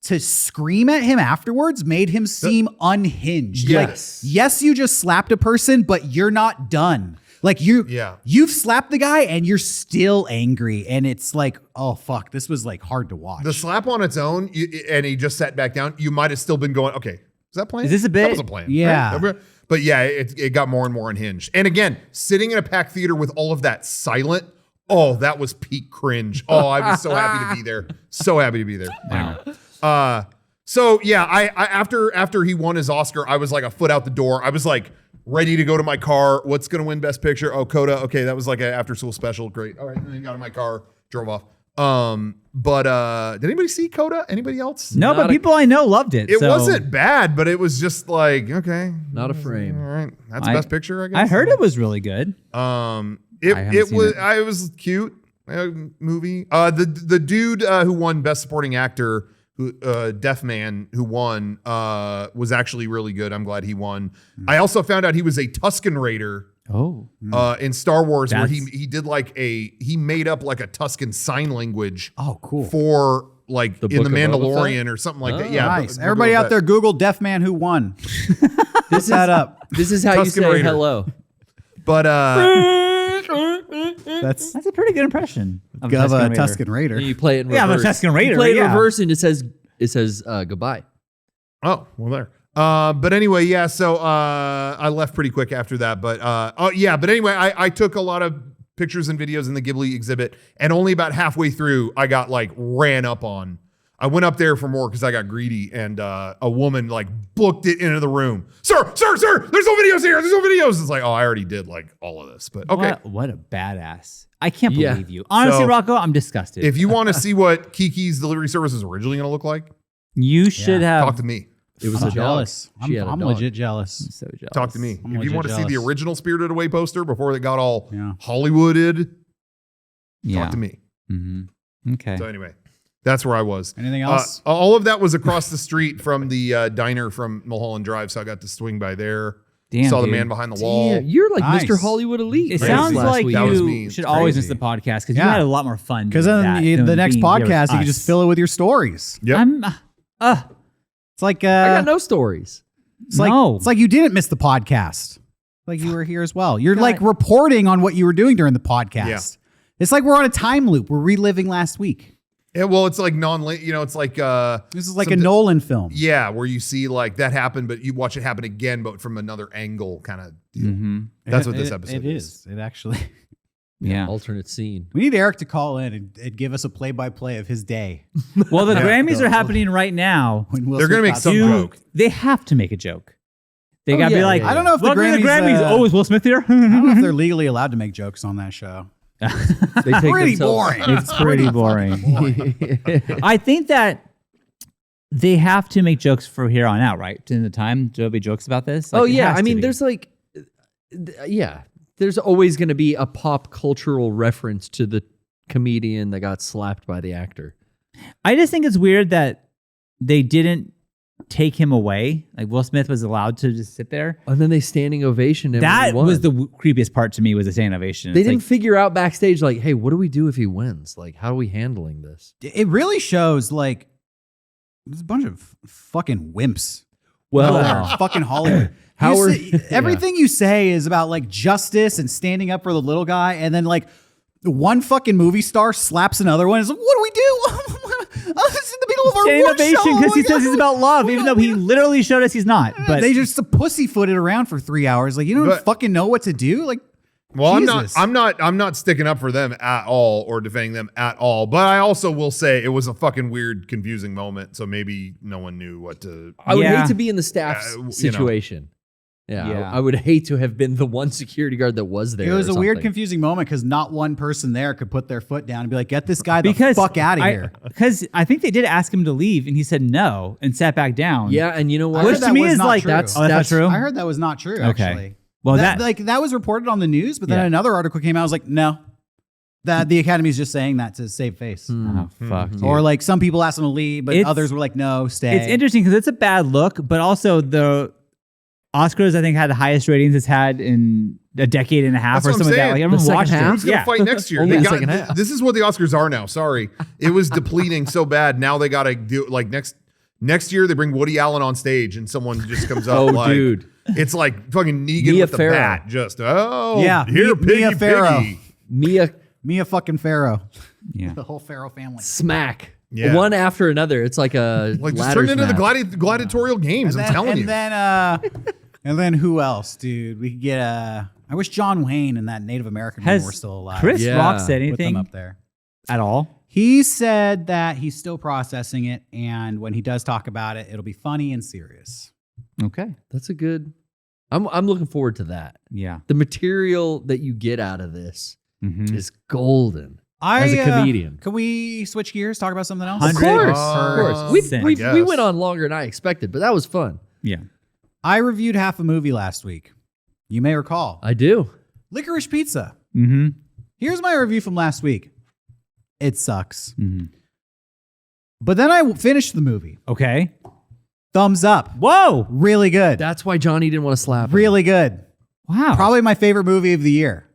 to scream at him afterwards made him seem unhinged. Yes. Like, yes, you just slapped a person, but you're not done. Like you've slapped the guy and you're still angry. And it's like, oh fuck, this was like hard to watch. The slap on its own, and he just sat back down, you might have still been going, okay, is that playing? Is this a bit? That was a plan. Yeah. Right? But yeah, it got more and more unhinged. And again, sitting in a packed theater with all of that silent, oh, that was peak cringe. Oh, I was so happy to be there. So happy to be there. Wow. So yeah, I after he won his Oscar, I was like a foot out the door. I was like ready to go to my car. What's gonna win Best Picture? Oh, Coda. Okay, that was like an after school special. Great. All right, and then got in my car, drove off. But did anybody see Coda? Anybody else? No, but people I know loved it. It so wasn't bad, but it was just like, okay. Not a frame. All right. That's Best Picture, I guess. I heard it was really good. It was cute movie. The dude who won Best Supporting Actor, Deaf Man, who won, was actually really good. I'm glad he won. I also found out he was a Tusken Raider. Oh. In Star Wars, where That's- he did like he made up like a Tusken sign language. Oh, cool. For like The in the Book of Boba Mandalorian or something like that. Yeah, Nice. Book Everybody of out Boba there, Fett. Google Deaf Man Who Won. Look that up. This is how you Tusken say Raider. hello. But That's That's a pretty good impression of of a Tusken Raider. Tusken Raider. You play it in Yeah, I'm a reverse. Tusken Raider, You play it in yeah. reverse and it says goodbye. oh, well there. But anyway, yeah. So I left pretty quick after that. But but anyway, I took a lot of pictures and videos in the Ghibli exhibit, and only about halfway through, I got like ran up on. I went up there for more because I got greedy, and a woman like booked it into the room. Sir, there's no videos here. There's no videos. It's like, oh, I already did like all of this, but okay. What a badass. I can't Yeah. believe you. Honestly, So, Rocco, I'm disgusted. If you want to see what Kiki's delivery service is originally going to look like, you should have. talk to me. It was I'm a dog. jealous. She had a I'm dog. legit jealous. So jealous. Talk to me. I'm If you legit want to see the jealous. original Spirited Away poster before they got all Yeah. Hollywooded, Yeah. talk to me. Mm-hmm. Okay. So anyway, that's where I was. Anything else? All of that was across the street from the diner from Mulholland Drive, so I got to swing by there. Damn, Saw the dude. man behind the wall. Yeah, you're like Nice. Mr. Hollywood Elite. It Crazy. sounds last like week. That was you me. should It's always crazy. miss the podcast because you Yeah. had a lot more fun. Because doing then that the than next being here with podcast, you can us. just fill it with your stories. Yep. I'm, It's like I got no stories. it's like No. it's like you didn't miss the podcast. Like you were here as well. You're God. like reporting on what you were doing during the podcast. Yeah. It's like we're on a time loop. We're reliving last week. Yeah, well, it's like it's like This is like a something- Nolan film. Yeah, where you see like that happen, but you watch it happen again, but from another angle kind of deal. Mm-hmm. That's what this episode It is. is. It actually. Yeah. Alternate scene. We need Eric to call in and give us a play-by-play of his day. Well, the Yeah. Grammys are happening right now. When Will They're Smith gonna make got some sued. joke. They have to make a joke. They Oh, gotta be yeah, like, yeah, I don't know if the welcome to the Grammys, Grammys. Oh, is Will Smith here? I don't know if they're legally allowed to make jokes on that show. They take Pretty themselves- boring. It's pretty boring. I think that they have to make jokes from here on out, right? In the time, there'll be jokes about this. Like, Oh it yeah, has I to mean, be. there's like, yeah, there's always going to be a pop cultural reference to the comedian that got slapped by the actor. I just think it's weird that they didn't take him away. Like Will Smith was allowed to just sit there. And then they standing ovation. And That won. was the creepiest part to me was the standing ovation. They It's didn't like, figure out backstage like, hey, what do we do if he wins? Like, how are we handling this? It really shows like there's a bunch of fucking wimps. Well, out there in fucking Hollywood. How You are- say- everything you say is about like justice and standing up for the little guy, and then like one fucking movie star slaps another one. It's like, what do we do? It's in the middle of our standing award show. ovation Oh because my he says God. he's about love, even though he literally showed us he's not. But They just pussyfooted around for 3 hours. Like you don't But- fucking know what to do. Like, Well, Jesus. I'm not sticking up for them at all or defending them at all. But I also will say it was a fucking weird, confusing moment. So maybe no one knew what to. I would Yeah. hate to be in the staff's you know. situation. Yeah, Yeah. I would hate to have been the one security guard that was there. it was or a weird, something. confusing moment because not one person there could put their foot down and be like, "Get this guy the because fuck out of here." Because I think they did ask him to leave, and he said no and sat back down. Yeah, and you know what? I heard Which to that me was is not like true. that's oh, that's not true. I heard that was not true. Okay. Actually, Well, that was reported on the news, but then Yeah. another article came out. I was like, no, that the Academy is just saying that to save face. Oh fuck. dude. Or like some people asked him to leave, but It's- others were like, no, stay. It's interesting because it's a bad look, but also the Oscars I think had the highest ratings it's had in a decade and a half That's or what I'm something like that. saying. Like The everyone second watched half? Who's it. gonna Yeah. fight next year? Only They the second got, half. this is what the Oscars are now. Sorry, it was depleting so bad. Now they got to do like next year they bring Woody Allen on stage and someone just comes up. Oh, like, dude. it's like fucking Negan Mia with the Farrow. bat. Just Yeah, here, Mia piggy, Farrow. piggy. Mia fucking Pharaoh, Yeah. the whole Pharaoh family. smack. Yeah. One after another. It's like a Like just ladders turn into the match. gladiatorial games. I'm telling you. And then who else, dude? We could get I wish John Wayne and that Native American woman Has were still alive. Chris Yeah. Rock said Put them anything up there. at all? He said that he's still processing it, and when he does talk about it, it'll be funny and serious. Okay. That's a good. I'm looking forward to that. Yeah. The material that you get out of this Mhm. is golden. As a comedian. Can we switch gears, talk about something else? Of course, of of course. course. We guess. went on longer than I expected, but that was fun. Yeah. I reviewed half a movie last week. You may recall. I do. Licorice Pizza. Mm-hmm. Here's my review from last week. It sucks. Mm-hmm. But then I finished the movie. Okay. Thumbs up. Whoa. Really good. That's why Johnny didn't want to slap him. Really good. Wow. Probably my favorite movie of the year.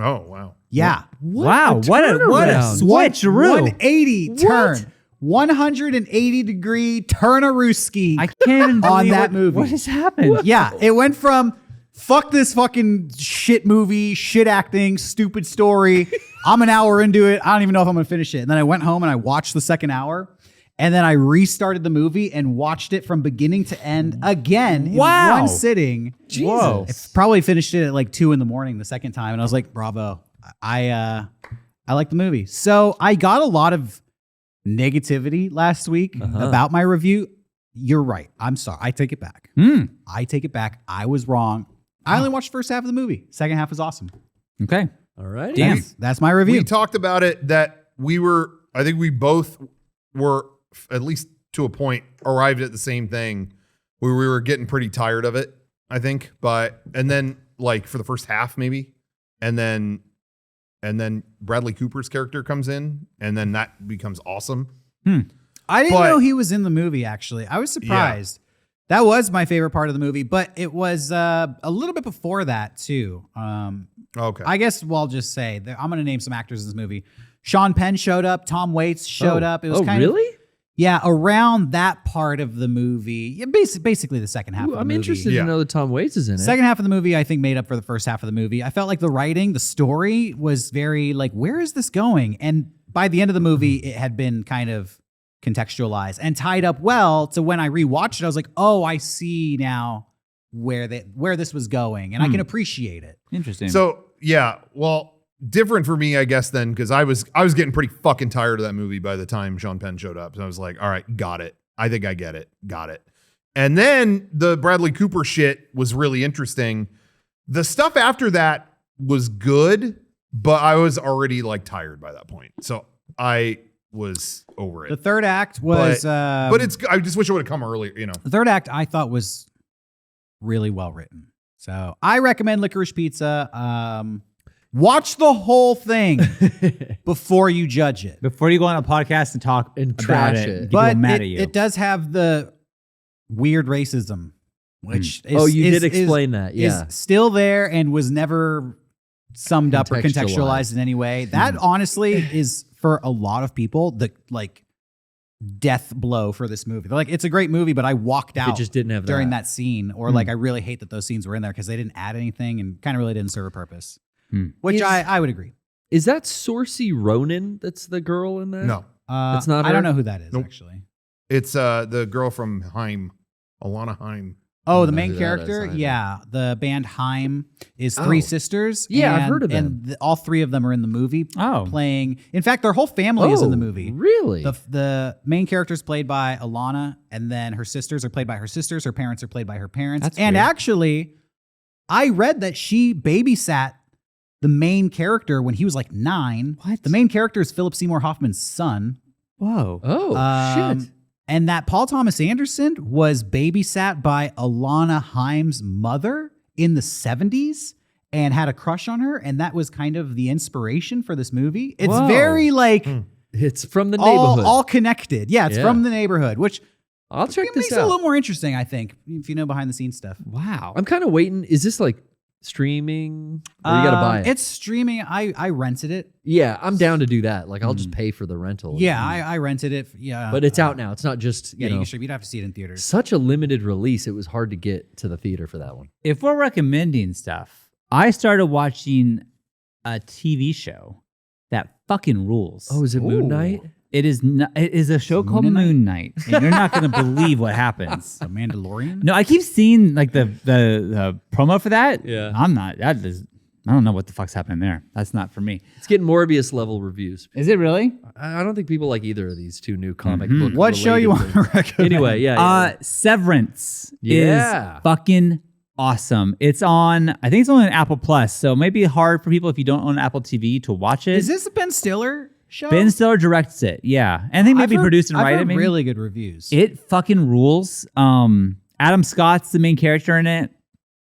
Oh wow. Yeah. Wow. What a turnaround. switcheroo. 180 turn. 180 degree turn-a-rooski. I can't even on believe that movie. What has happened? Yeah, it went from fuck this fucking shit movie, shit acting, stupid story. I'm an hour into it. I don't even know if I'm gonna finish it. And then I went home and I watched the second hour. And then I restarted the movie and watched it from beginning to end again in Wow. one sitting. Whoa. I probably finished it at like 2 a.m. the second time. And I was like, bravo. I like the movie. So I got a lot of negativity last week about my review. You're right. I'm sorry. I take it back. I take it back. I was wrong. I only watched the first half of the movie. Second half is awesome. Okay. All right. Damn. That's my review. We talked about it that I think we both were, at least to a point, arrived at the same thing where we were getting pretty tired of it, I think. And then like for the first half maybe, and then Bradley Cooper's character comes in and then that becomes awesome. I didn't But- know he was in the movie, actually. I was surprised. That was my favorite part of the movie, but it was a little bit before that too. Okay. I guess I'll just say that I'm going to name some actors in this movie. Sean Penn showed up. Tom Waits showed up. It was kind of really? Yeah, around that part of the movie. Yeah, basically the second half of the I'm movie. interested to know that Tom Waits is in it. Second half of the movie, I think, made up for the first half of the movie. I felt like the writing, the story was very like, where is this going? And by the end of the movie, it had been kind of contextualized and tied up well to when I rewatched it. I was like, oh, I see now where this was going, and I can appreciate it. Interesting. So yeah, well, different for me, I guess, then, because I was getting pretty fucking tired of that movie by the time Sean Penn showed up. So I was like, all right, got it. I think I get it. Got it. And then the Bradley Cooper shit was really interesting. The stuff after that was good, but I was already like tired by that point. So I was over it. The third act was, but it's. I just wish it would have come earlier. You know, the third act I thought was really well written. So I recommend Licorice Pizza. Watch the whole thing before you judge it. Before you go on a podcast and talk And about trash it, it. people But mad at you. it does have the weird racism, which is, You is- did explain that. Yeah. is still there and was never summed up or contextualized in any way. That honestly is for a lot of people the like death blow for this movie. They're like, it's a great movie, but I walked If out it just didn't have during that. that scene, or like I really hate that those scenes were in there because they didn't add anything and kind of really didn't serve a purpose. Which Is- I would agree. Is that Saoirse Ronan that's the girl in that? no, It's not I her? don't know who that is Nope. actually. it's the girl from Haim, Alana Haim. Oh, the know main who that character? is either. Yeah. The band Haim is three Oh. sisters. Yeah, I've and- heard of them. And all three of them are in the movie Oh. playing. In fact, their whole family is in the movie. Really? The main character is played by Alana, and then her sisters are played by her sisters. Her parents are played by her parents. That's and weird. actually, I read that she babysat the main character when he was like 9. What? The main character is Philip Seymour Hoffman's son. Whoa. Oh, shit. And that Paul Thomas Anderson was babysat by Alana Haim's mother in the 70s and had a crush on her. And that was kind of the inspiration for this movie. It's Whoa. very like It's from the neighborhood. all connected. Yeah, it's Yeah. from the neighborhood, which I'll check it this makes it a out. little more interesting, I think, if you know behind the scenes stuff. Wow. I'm kind of waiting. Is this like streaming? Or you got to buy it? It's streaming. I rented it. Yeah, I'm down to do that. Like, I'll just pay for the rental. Yeah, I rented it. Yeah. But it's out now. It's not just, Yeah, you know, you should. You'd have to see it in theaters. such a limited release. It was hard to get to the theater for that one. If we're recommending stuff, I started watching a TV show that fucking rules. Oh, is it Moon Knight? It is a show called Moon Knight? Moon Knight, and you're not going to believe what happens. The Mandalorian? No, I keep seeing like the promo for that. Yeah. I'm not. I don't know what the fuck's happening there. That's not for me. It's getting Morbius level reviews. Is it really? I don't think people like either of these two new comic book. What show you want to recommend? Anyway, yeah. Severance Yeah. is fucking awesome. It's on. I think it's only on Apple Plus, so it may be hard for people if you don't own Apple TV to watch it. Is this a Ben Stiller show? Ben Stiller directs it. Yeah, and I think maybe produced and I've write heard it. Maybe really good reviews. it fucking rules. Adam Scott's the main character in it.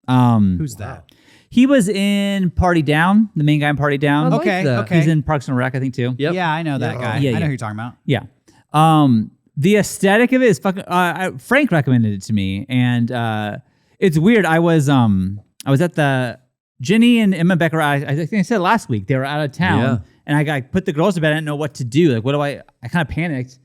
Who's that? He was in Party Down, the main guy in Party Down. I like Okay, that. okay. He's in Parks and Rec, I think, too. Yep. Yeah, I know that guy. Yeah, I know yeah. who you're talking about. Yeah. The aesthetic of it is fucking. Frank recommended it to me, and it's weird. I was at the Jenny and Emma Becker. I think I said last week they were out of town, Yeah. and I put the girls to bed. I didn't know what to do. Like, what do I kind of panicked,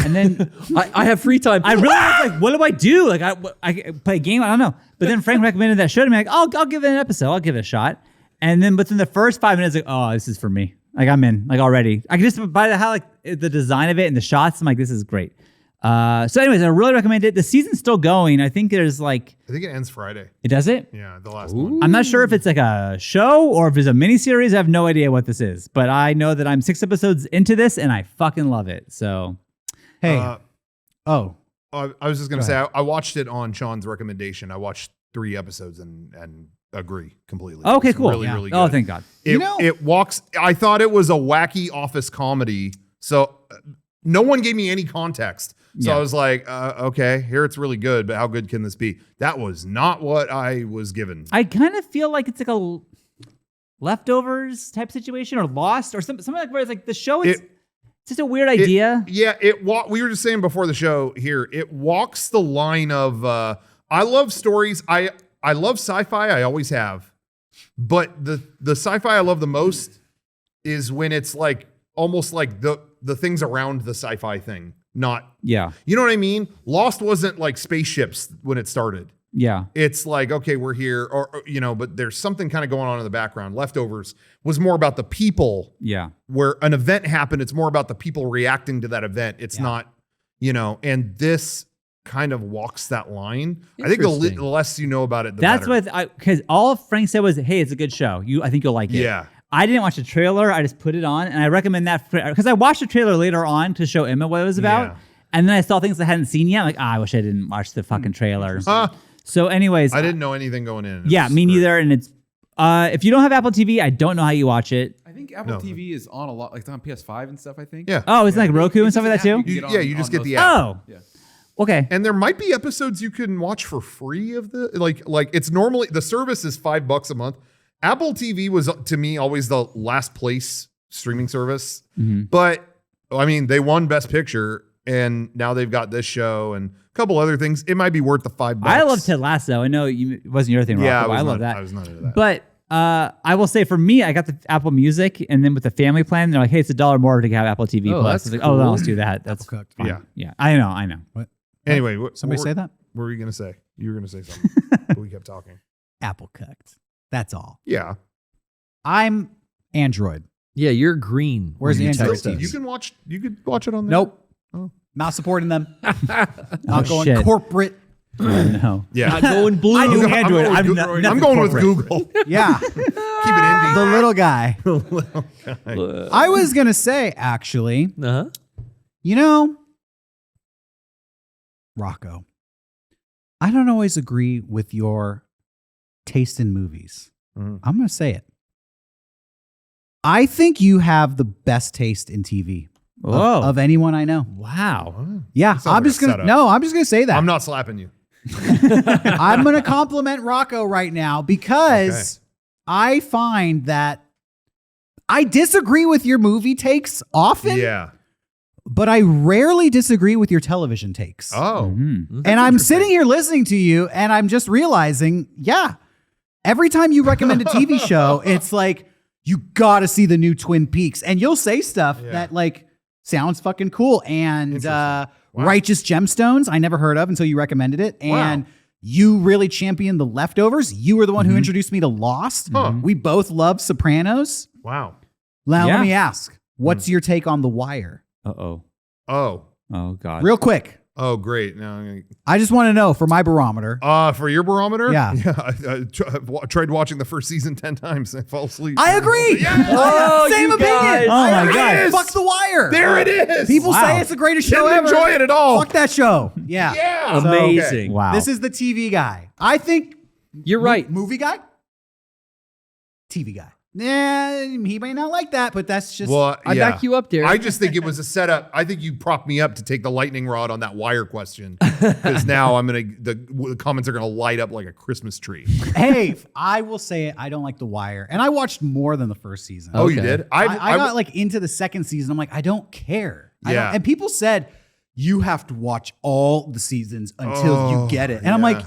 and then I have free time. I really was like, what do I do? Like, I play a game. I don't know. But then Frank recommended that show to me. Like, I'll give it an episode. I'll give it a shot. And then within the first 5 minutes, like, oh, this is for me. Like, I'm in. Like already. I can just by how like the design of it and the shots. I'm like, this is great. So, anyways, I really recommend it. The season's still going. I think there's like, I think it ends Friday. it does it. Yeah, the last one. I'm not sure if it's like a show or if it's a miniseries. I have no idea what this is, but I know that I'm 6 episodes into this and I fucking love it. So, Hey. Uh, I was just gonna say I watched it on Sean's recommendation. I watched 3 episodes and agree completely. okay, It's cool. Really, really good. Oh, thank God. It walks. I thought it was a wacky office comedy, so no one gave me any context. So Yeah. I was like, okay, here it's really good, but how good can this be? That was not what I was given. I kind of feel like it's like a leftovers type situation or Lost or something like where it's like the show is It's just a weird idea. We were just saying before the show here, it walks the line of I love stories. I love sci-fi. I always have. But the sci-fi I love the most is when it's like almost like the things around the sci-fi thing. Not you know what I mean? Lost wasn't like spaceships when it started. Yeah. It's like, okay, we're here, or you know, but there's something kind of going on in the background. Leftovers was more about the people. Yeah. Where an event happened, it's more about the people reacting to that event. It's not, you know, and this kind of walks that line. I think the less you know about it, the That's better. what because all Frank said was, "Hey, it's a good show. I think you'll like it." Yeah. I didn't watch the trailer. I just put it on, and I recommend that because I watched the trailer later on to show Emma what it was about, Yeah. and then I saw things I hadn't seen yet. I'm like, I wish I didn't watch the fucking trailer. So, anyways, I didn't know anything going in. Yeah, me neither. And it's if you don't have Apple TV, I don't know how you watch it. I think Apple TV is on a lot, like it's on PS5 and stuff. I think. Yeah. Oh, it's like Roku and stuff like that too. You just get the app. Oh, Yeah. okay. And there might be episodes you can watch for free of the like it's normally the service is $5 a month. Apple TV was to me always the last place streaming service. But I mean, they won Best Picture and now they've got this show and a couple other things. It might be worth the $5. I love Ted Lasso. I know it wasn't your thing, Rocco, Yeah, but I love that. I was not into that. But I will say for me, I got the Apple Music, and then with the family plan, they're like, "Hey, it's $1 more to have Apple TV Oh, Plus." I that's was like, cool. "Oh, then let's do that." That's Apple cooked. Yeah. yeah. I know. What? Anyway, Somebody say that? What were you gonna say? You were gonna say something. But we kept talking. Apple cooked. That's all. Yeah. I'm Android. Yeah, you're green. Where's when you Android text us. TV? You could watch it on there. Nope. Oh. Not supporting them. Oh, Not going shit. corporate. No. Yeah. Not going blue. I do I'm Android. going I'm with not- I'm nothing going with corporate. Google. Yeah. Keep it indie. The little guy. Little guy. I was going to say, actually, Uh-huh. you know, Rocco, I don't always agree with your taste in movies. Mhm. I'm going to say it. I think you have the best taste in TV Whoa. of anyone I know. Wow. Yeah, That sounds I'm like just a gonna setup. no, I'm just gonna say that. I'm not slapping you. I'm gonna compliment Rocco right now because I find that I disagree with your movie takes often, Yeah. but I rarely disagree with your television takes. Oh. Mhm. And I'm sitting here listening to you, and I'm just realizing, yeah, every time you recommend a TV show, it's like, you gotta see the new Twin Peaks. And you'll say stuff that like sounds fucking cool. And Interesting. Wow. Righteous Gemstones, I never heard of until you recommended it. And you really championed The Leftovers. You were the one who introduced me to Lost. Huh. We both love Sopranos. Wow. Now, Yeah. let me ask, what's your take on The Wire? Uh-oh. Oh. Oh, God. Real quick. Oh, great. Now, I just want to know for my barometer. for your barometer? Yeah. I tried watching the first season 10 times and fell asleep. I agree. Oh, Same you opinion. guys. Oh, my I agree. God. Fuck The Wire. There it is. People Wow. say it's the greatest show Didn't ever. enjoy it at all. Fuck that show. Yeah. Yeah. Amazing. Wow. This is the TV guy. I think You're right. movie guy, TV guy. Yeah, he may not like that, but that's just. Well, I yeah. back you up, Derrick. I just think it was a setup. I think you propped me up to take the lightning rod on that Wire question because now the comments are gonna light up like a Christmas tree. Hey, I will say it. I don't like The Wire, and I watched more than the first season. Oh, you Okay. did? I got like into the second season. I'm like, I don't care. Yeah. And people said you have to watch all the seasons until you get it, and I'm like,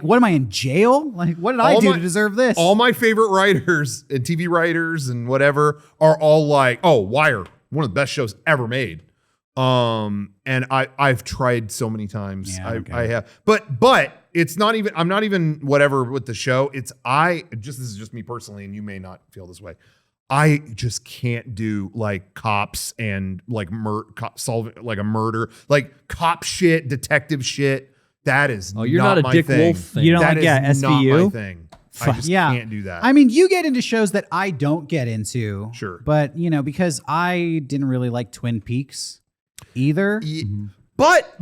what am I in jail? Like, what did I do to deserve this? All my favorite writers and TV writers and whatever are all like, "Oh, Wire, one of the best shows ever made." And I've tried so many times. Yeah, okay. I have, but it's not even. I'm not even whatever with the show. It's this is just me personally, and you may not feel this way. I just can't do like cops and like solving like a murder, like cop shit, detective shit. That is you're not a my Dick thing. Wolf fan. You don't That like, is not SVU? my thing. I just can't do that. I mean, you get into shows that I don't get into. Sure. But, because I didn't really like Twin Peaks either. But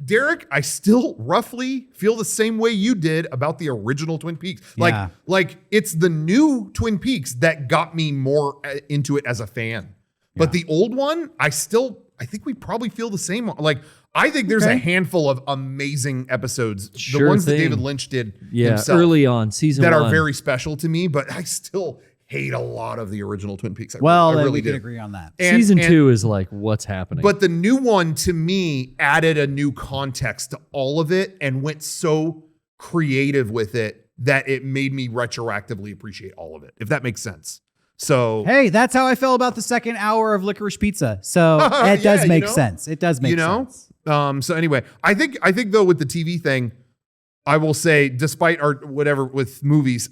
Derrick, I still roughly feel the same way you did about the original Twin Peaks. Yeah. Like it's the new Twin Peaks that got me more into it as a fan. But the old one, I think we probably feel the same. Like, I think there's a handful of amazing episodes. Sure the ones that thing. David Lynch did Yeah, himself early on, season that one. are very special to me, but I still hate a lot of the original Twin Peaks. I Then really we can do. agree on that. Season 2 is like, what's happening? But the new one, to me, added a new context to all of it and went so creative with it that it made me retroactively appreciate all of it, if that makes sense. So, Hey, that's how I felt about the second hour of Licorice Pizza. So it does make sense. It does make sense. So anyway, I think though with the TV thing, I will say, despite our whatever with movies,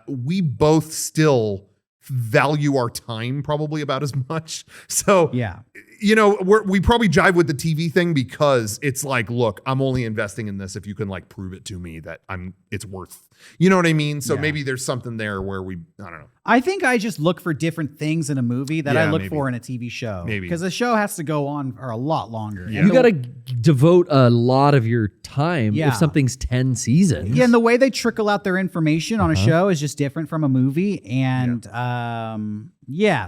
we both still value our time probably about as much. So Yeah. we probably jive with the TV thing because it's like, look, I'm only investing in this if you can like prove it to me that it's worth, you know what I mean? So maybe there's something there where I don't know. I think I just look for different things in a movie that I look maybe. for in a TV show. Maybe. Because a show has to go on for a lot longer. you got to devote a lot of your time Yeah. if something's 10 seasons. Yeah, and the way they trickle out their information on a show is just different from a movie. And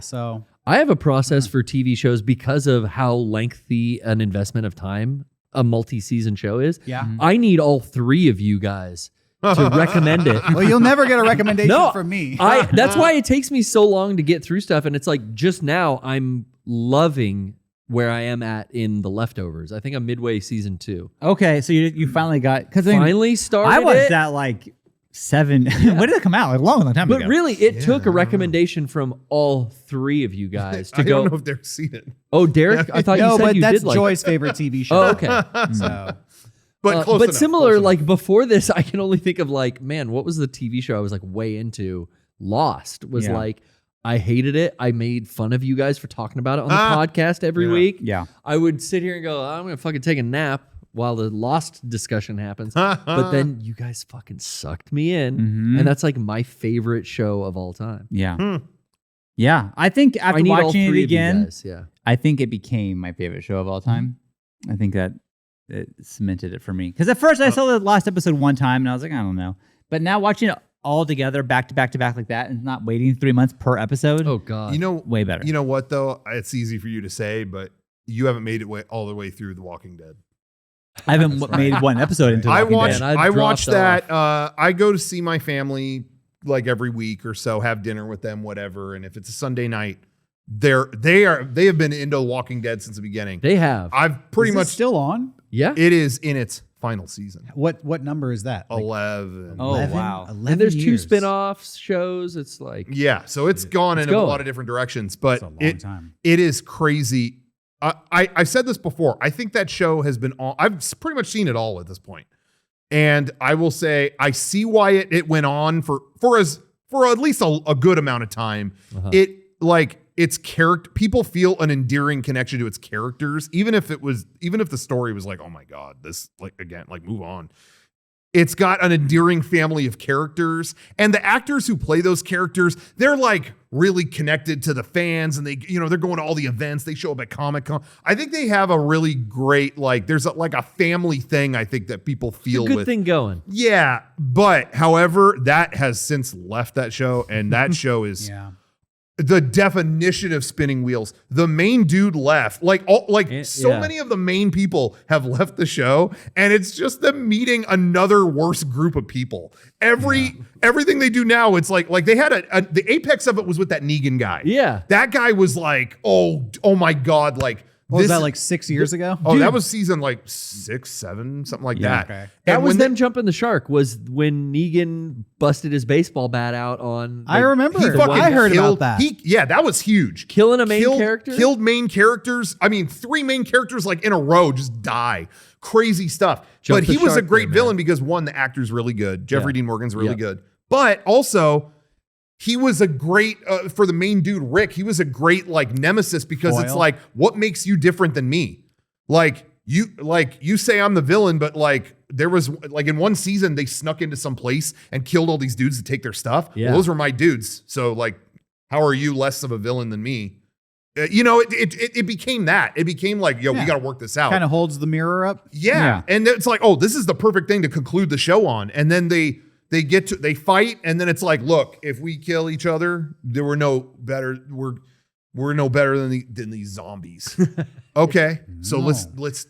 so I have a process for TV shows because of how lengthy an investment of time a multi-season show is. Yeah. I need all 3 of you guys to recommend it. well, you'll never get a recommendation No, from me. That's why it takes me so long to get through stuff. And it's like just now I'm loving where I am at in The Leftovers. I think I'm midway season 2. Okay, so you finally got because Finally started I watched it. that like 7. When did it come out? Like a long time But ago. really, it took a recommendation from all 3 of you guys to I go. don't know if they've seen it, Oh, Derrick, I thought no, you said but you that's did like. Joy's favorite TV show. Oh, okay. So but close but enough, similar, close like enough. before this, I can only think of like, man, what was the TV show I was like way into? Lost was Yeah. like, I hated it. I made fun of you guys for talking about it on the podcast every Yeah. week. Yeah. I would sit here and go, I'm going to fucking take a nap while the Lost discussion happens. But then you guys fucking sucked me in. And that's like my favorite show of all time. Yeah. Yeah. I think I after need all watching 3 it of you again, guys. Yeah. I think it became my favorite show of all time. I think that it cemented it for me. Because at first I saw the last episode one time and I was like, I don't know. But now watching it all together, back to back to back like that, and not waiting 3 months per episode. Oh, God. Way better. You know what though? It's easy for you to say, but you haven't made it all the way through The Walking Dead. I haven't made one episode into I Walking watched. Dead. I've I watched dropped that. I go to see my family like every week or so, have dinner with them, whatever. And if it's a Sunday night, they have been into Walking Dead since the beginning. They have. I've pretty is much. it still on? Yeah. It is in its final season. What number is that? Like 11. Oh, wow. 11 And there's 2 years. spin-offs shows. It's like, Yeah, so it's gone in a going. lot of different directions, but That's a long time. it is crazy. I've said this before. I think that show has been on. I've pretty much seen it all at this point, and I will say I see why it went on for at least a good amount of time. It like its character. People feel an endearing connection to its characters, even if the story was like, oh my god, this move on. It's got an endearing family of characters, and the actors who play those characters, they're like really connected to the fans, and they're going to all the events. They show up at Comic-Con. I think they have a really great there's a family thing. I think that people feel good with. thing going. Yeah, but however, that has since left that show, and that show is Yeah. the definition of spinning wheels. The main dude left. So many of the main people have left the show, and it's just them meeting another worse group of people. Everything they do now, it's like they had the apex of it was with that Negan guy. Yeah. That guy was like, oh my God, like What was that, like 6 years ago? Oh, that was season like 6, 7, something like that. Okay. That And was when them jumping the shark. Was when Negan busted his baseball bat out on. I remember. He fucking I heard killed, about that. that was huge. Killing a main character? Killed main characters. I mean, 3 main characters like in a row just die. Crazy stuff. Jump but the he was a shark great there, villain man. because one, the actor's really good. Jeffrey Yeah. Dean Morgan's really Yep. good. But also, he was a great, for the main dude, Rick, he was a great like nemesis because it's Foil. like, what makes you different than me? You say I'm the villain, but like there was like in one season they snuck into some place and killed all these dudes to take their stuff. Yeah. Well, those were my dudes. So like, how are you less of a villain than me? It became that. It became like, yo, we Yeah. got to work this out. Kind of holds the mirror up. Yeah. And it's like, oh, this is the perfect thing to conclude the show on. And then they fight, and then it's like, look, if we kill each other, we're no better than these zombies. Okay. So let's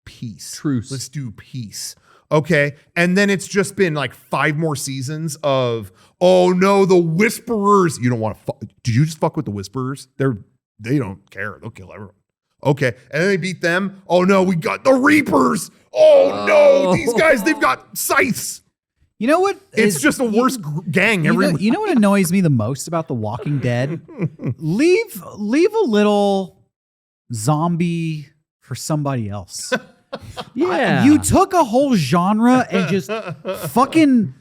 peace. Truce. Let's do peace. Okay. And then it's just been like 5 more seasons of, oh no, the Whisperers. You don't want to did you just fuck with the Whisperers? They don't care. They'll kill everyone. Okay. And then they beat them. Oh no, we got the Reapers. Oh no, these guys, they've got scythes. You know what? It's just the worst gang ever. You know what annoys me the most about The Walking Dead? Leave a little zombie for somebody else. Yeah. You took a whole genre and just fucking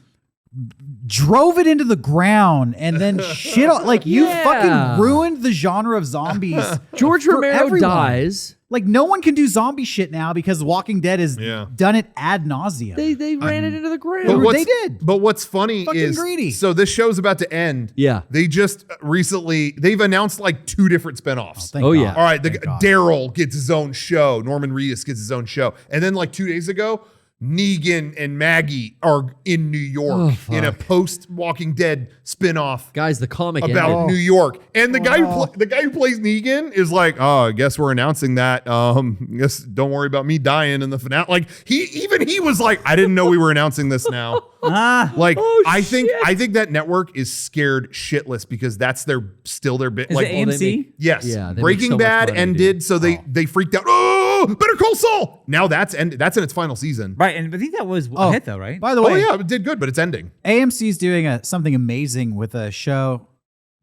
drove it into the ground and then shit on, like you fucking ruined the genre of zombies. George for Romero everyone. dies. Like no one can do zombie shit now because The Walking Dead has done it ad nauseum. They ran it into the ground. They did. But what's funny Fucking is, greedy. so this show's about to end. Yeah. They just recently, they've announced like 2 different spinoffs. Thank Oh, God. yeah. All right, Thank God. Daryl gets his own show. Norman Reedus gets his own show. And then like 2 days ago, Negan and Maggie are in New York in a post-Walking Dead spinoff Guys, the comic about ended. New York. And the guy who plays Negan is like, oh, I guess we're announcing that. Guess don't worry about me dying in the finale. Like he was like, I didn't know we were announcing this now. Like I think that network is scared shitless because that's still their bit. Is Like it AMC? yes, Yeah, they make Breaking so much Bad money, ended, dude. so they freaked out. Oh, Better Call Saul. Now that's ended. That's in its final season. Right, and I think that was a hit though, right? By the Oh way, yeah, it did good, but it's ending. AMC's doing something amazing with a show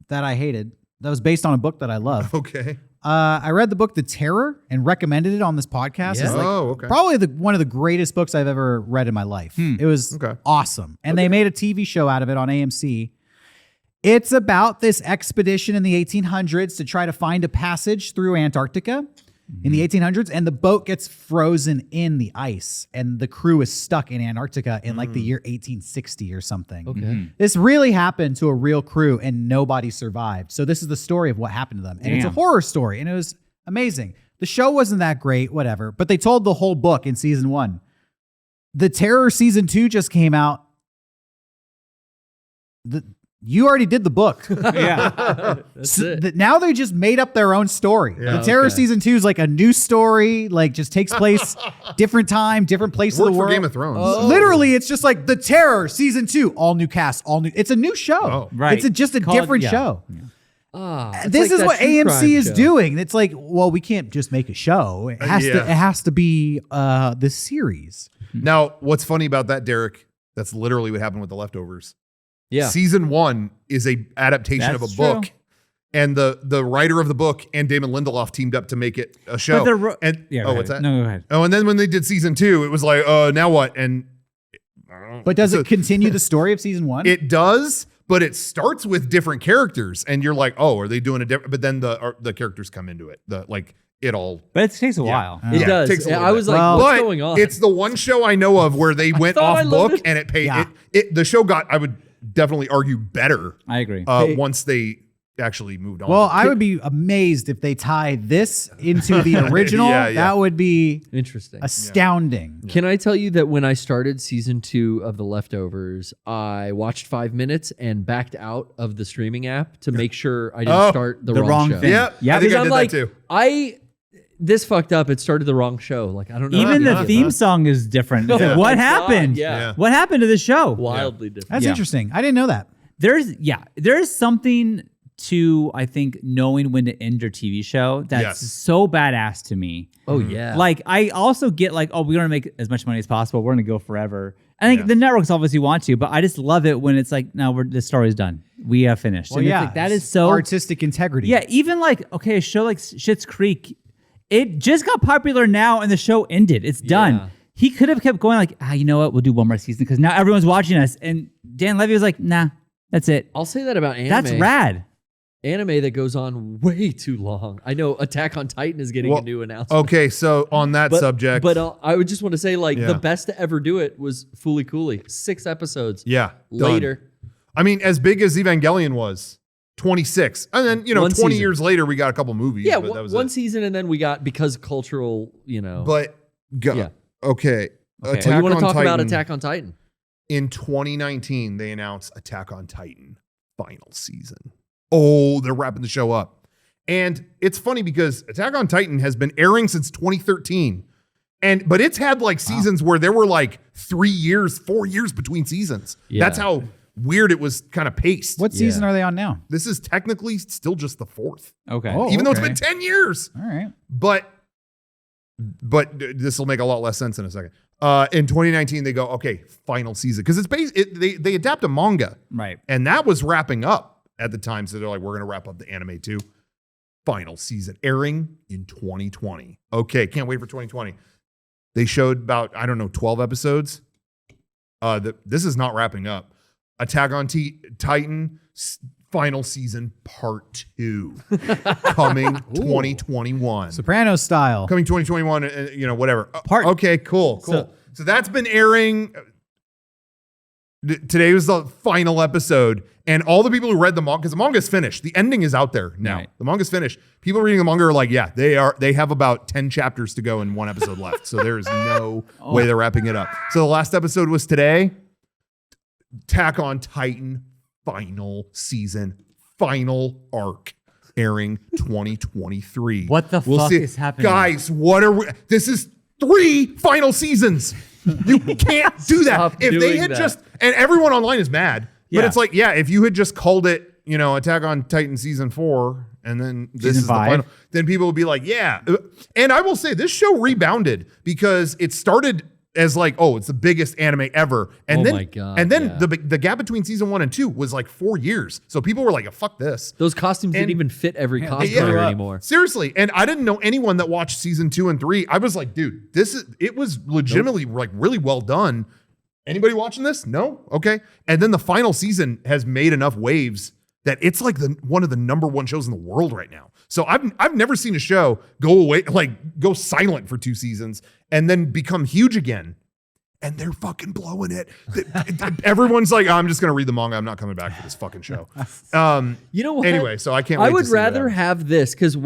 that I hated that was based on a book that I love. Okay. I read the book The Terror and recommended it on this podcast. Yeah. It's like Okay. probably one of the greatest books I've ever read in my life. It was Okay. awesome. And they made a TV show out of it on AMC. It's about this expedition in the 1800s to try to find a passage through Antarctica in the 1800s, and the boat gets frozen in the ice, and the crew is stuck in Antarctica in like the year 1860 or something. Okay. This really happened to a real crew, and nobody survived. So this is the story of what happened to them, and it's a Damn. horror story, and it was amazing. The show wasn't that great, whatever, but they told the whole book in season 1. The Terror season 2 just came out. You already did the book. Yeah. That's it. Now they just made up their own story. Yeah. The Terror Okay. season 2 is like a new story, like just takes place different time, different place of Worked the for world. Game of Thrones. Literally, it's just like The Terror season 2, all new cast, all new. It's a new show. Oh. Right. It's just a Called- different yeah. show. It's This like is that what true AMC crime is show. doing. It's like, well, we can't just make a show. It has to be the series. Now, what's funny about that, Derrick? That's literally what happened with The Leftovers. Yeah. Season 1 is a adaptation of a That's book. true. And the writer of the book and Damon Lindelof teamed up to make it a show. they're and Yeah. what's that? No, go ahead. Oh, and then when they did season 2, it was like, now what? And But does So- it continue the story of season 1? it does, but it starts with different characters, and you're like, oh, are they doing a different? But then the characters come into it. It all. But it takes a while. It Yeah, does. takes a little I was bit. like, Well- what's But going on? it's the one show I know of where they went thought I off loved book it. and it paid. Yeah. The show got, I would definitely argue, better I agree. once they actually moved on. Well, I would be amazed if they tie this into the original. Yeah, yeah. That would be Interesting. astounding. Can I tell you that when I started season 2 of The Leftovers, I watched 5 minutes and backed out of the streaming app to make sure I didn't start the wrong show. thing. Yep. Yeah, I think Because I I'm did like, that too. this fucked up. It started the wrong show. Like, I don't know. Even how the to theme song is different. It's like, Oh what my God, happened? yeah. What happened to the show? Wildly different. That's Yeah. interesting. I didn't know that. There's something to, I think, knowing when to end your TV show that's Yes. so badass to me. Oh, yeah. Like, I also get like, oh, we're gonna make as much money as possible. We're gonna go forever. I think the networks obviously want to, but I just love it when it's like, no, the story's done. We have finished. Well, And it's yeah, like, that it's is so artistic integrity. Yeah, even like, okay, a show like Schitt's Creek, it just got popular now and the show ended. It's done. Yeah. He could have kept going like, you know what? We'll do one more season because now everyone's watching us. And Dan Levy was like, nah, that's it. I'll say that about anime. That's rad. Anime that goes on way too long. I know Attack on Titan is getting Well, a new announcement. Okay, so on that subject. But I would just want to say, like, Yeah. the best to ever do it was Fooly Cooley. 6 episodes. yeah. done. Later. I mean, as big as Evangelion was, 26. And then, 20 One season. years later, we got a couple movies. Yeah, but that was one it. season, and then we got, because cultural, But, Yeah. okay. Okay. Attack you want to on talk Titan. about Attack on Titan? In 2019, they announced Attack on Titan final season. Oh, they're wrapping the show up. And it's funny because Attack on Titan has been airing since 2013. But it's had like seasons where there were like 3 years, 4 years between seasons. Yeah. That's how weird it was kind of paced. What season are they on now? This is technically still just the 4th. Okay. Oh. Even though it's okay. been 10 years. All right. But this will make a lot less sense in a second. In 2019, they go, okay, final season. Because they adapt a manga. Right. And that was wrapping up at the time. So they're like, we're going to wrap up the anime too. Final season airing in 2020. Okay, can't wait for 2020. They showed about, 12 episodes. This is not wrapping up. Attack on Titan final season part 2 coming 2021. Sopranos style. Coming 2021, whatever. Okay, cool. So that's been airing. Today was the final episode, and all the people who read the manga, because the manga's finished. The ending is out there now. Right. The manga's finished. People reading the manga are like, yeah, they have about 10 chapters to go and 1 episode left. So there is no way they're wrapping it up. So the last episode was today. Attack on Titan final season, final arc, airing 2023. What the fuck is happening? Guys, what are we? This is 3 final seasons. You can't do that. Stop If they doing had that. just, and everyone online is mad, but Yeah. it's like, yeah, if you had just called it, Attack on Titan season 4, and then this Season is 5. the final, then people would be like, yeah. And I will say this show rebounded because it started as like, oh, it's the biggest anime ever. And Oh then, my God, and then yeah. the gap between season 1 and 2 was like 4 years. So people were like, fuck this. Those costumes didn't And- even fit every Yeah, cosplayer yeah. anymore. Seriously. And I didn't know anyone that watched season 2 and 3. I was like, dude, it was legitimately like really well done. Anybody watching this? No? Okay. And then the final season has made enough waves that it's like one of the number 1 shows in the world right now. So I've never seen a show go silent for 2 seasons and then become huge again. And they're fucking blowing it. Everyone's like, I'm just going to read the manga. I'm not coming back for this fucking show. You know what? Anyway, so I can't wait I would to see rather that. have this because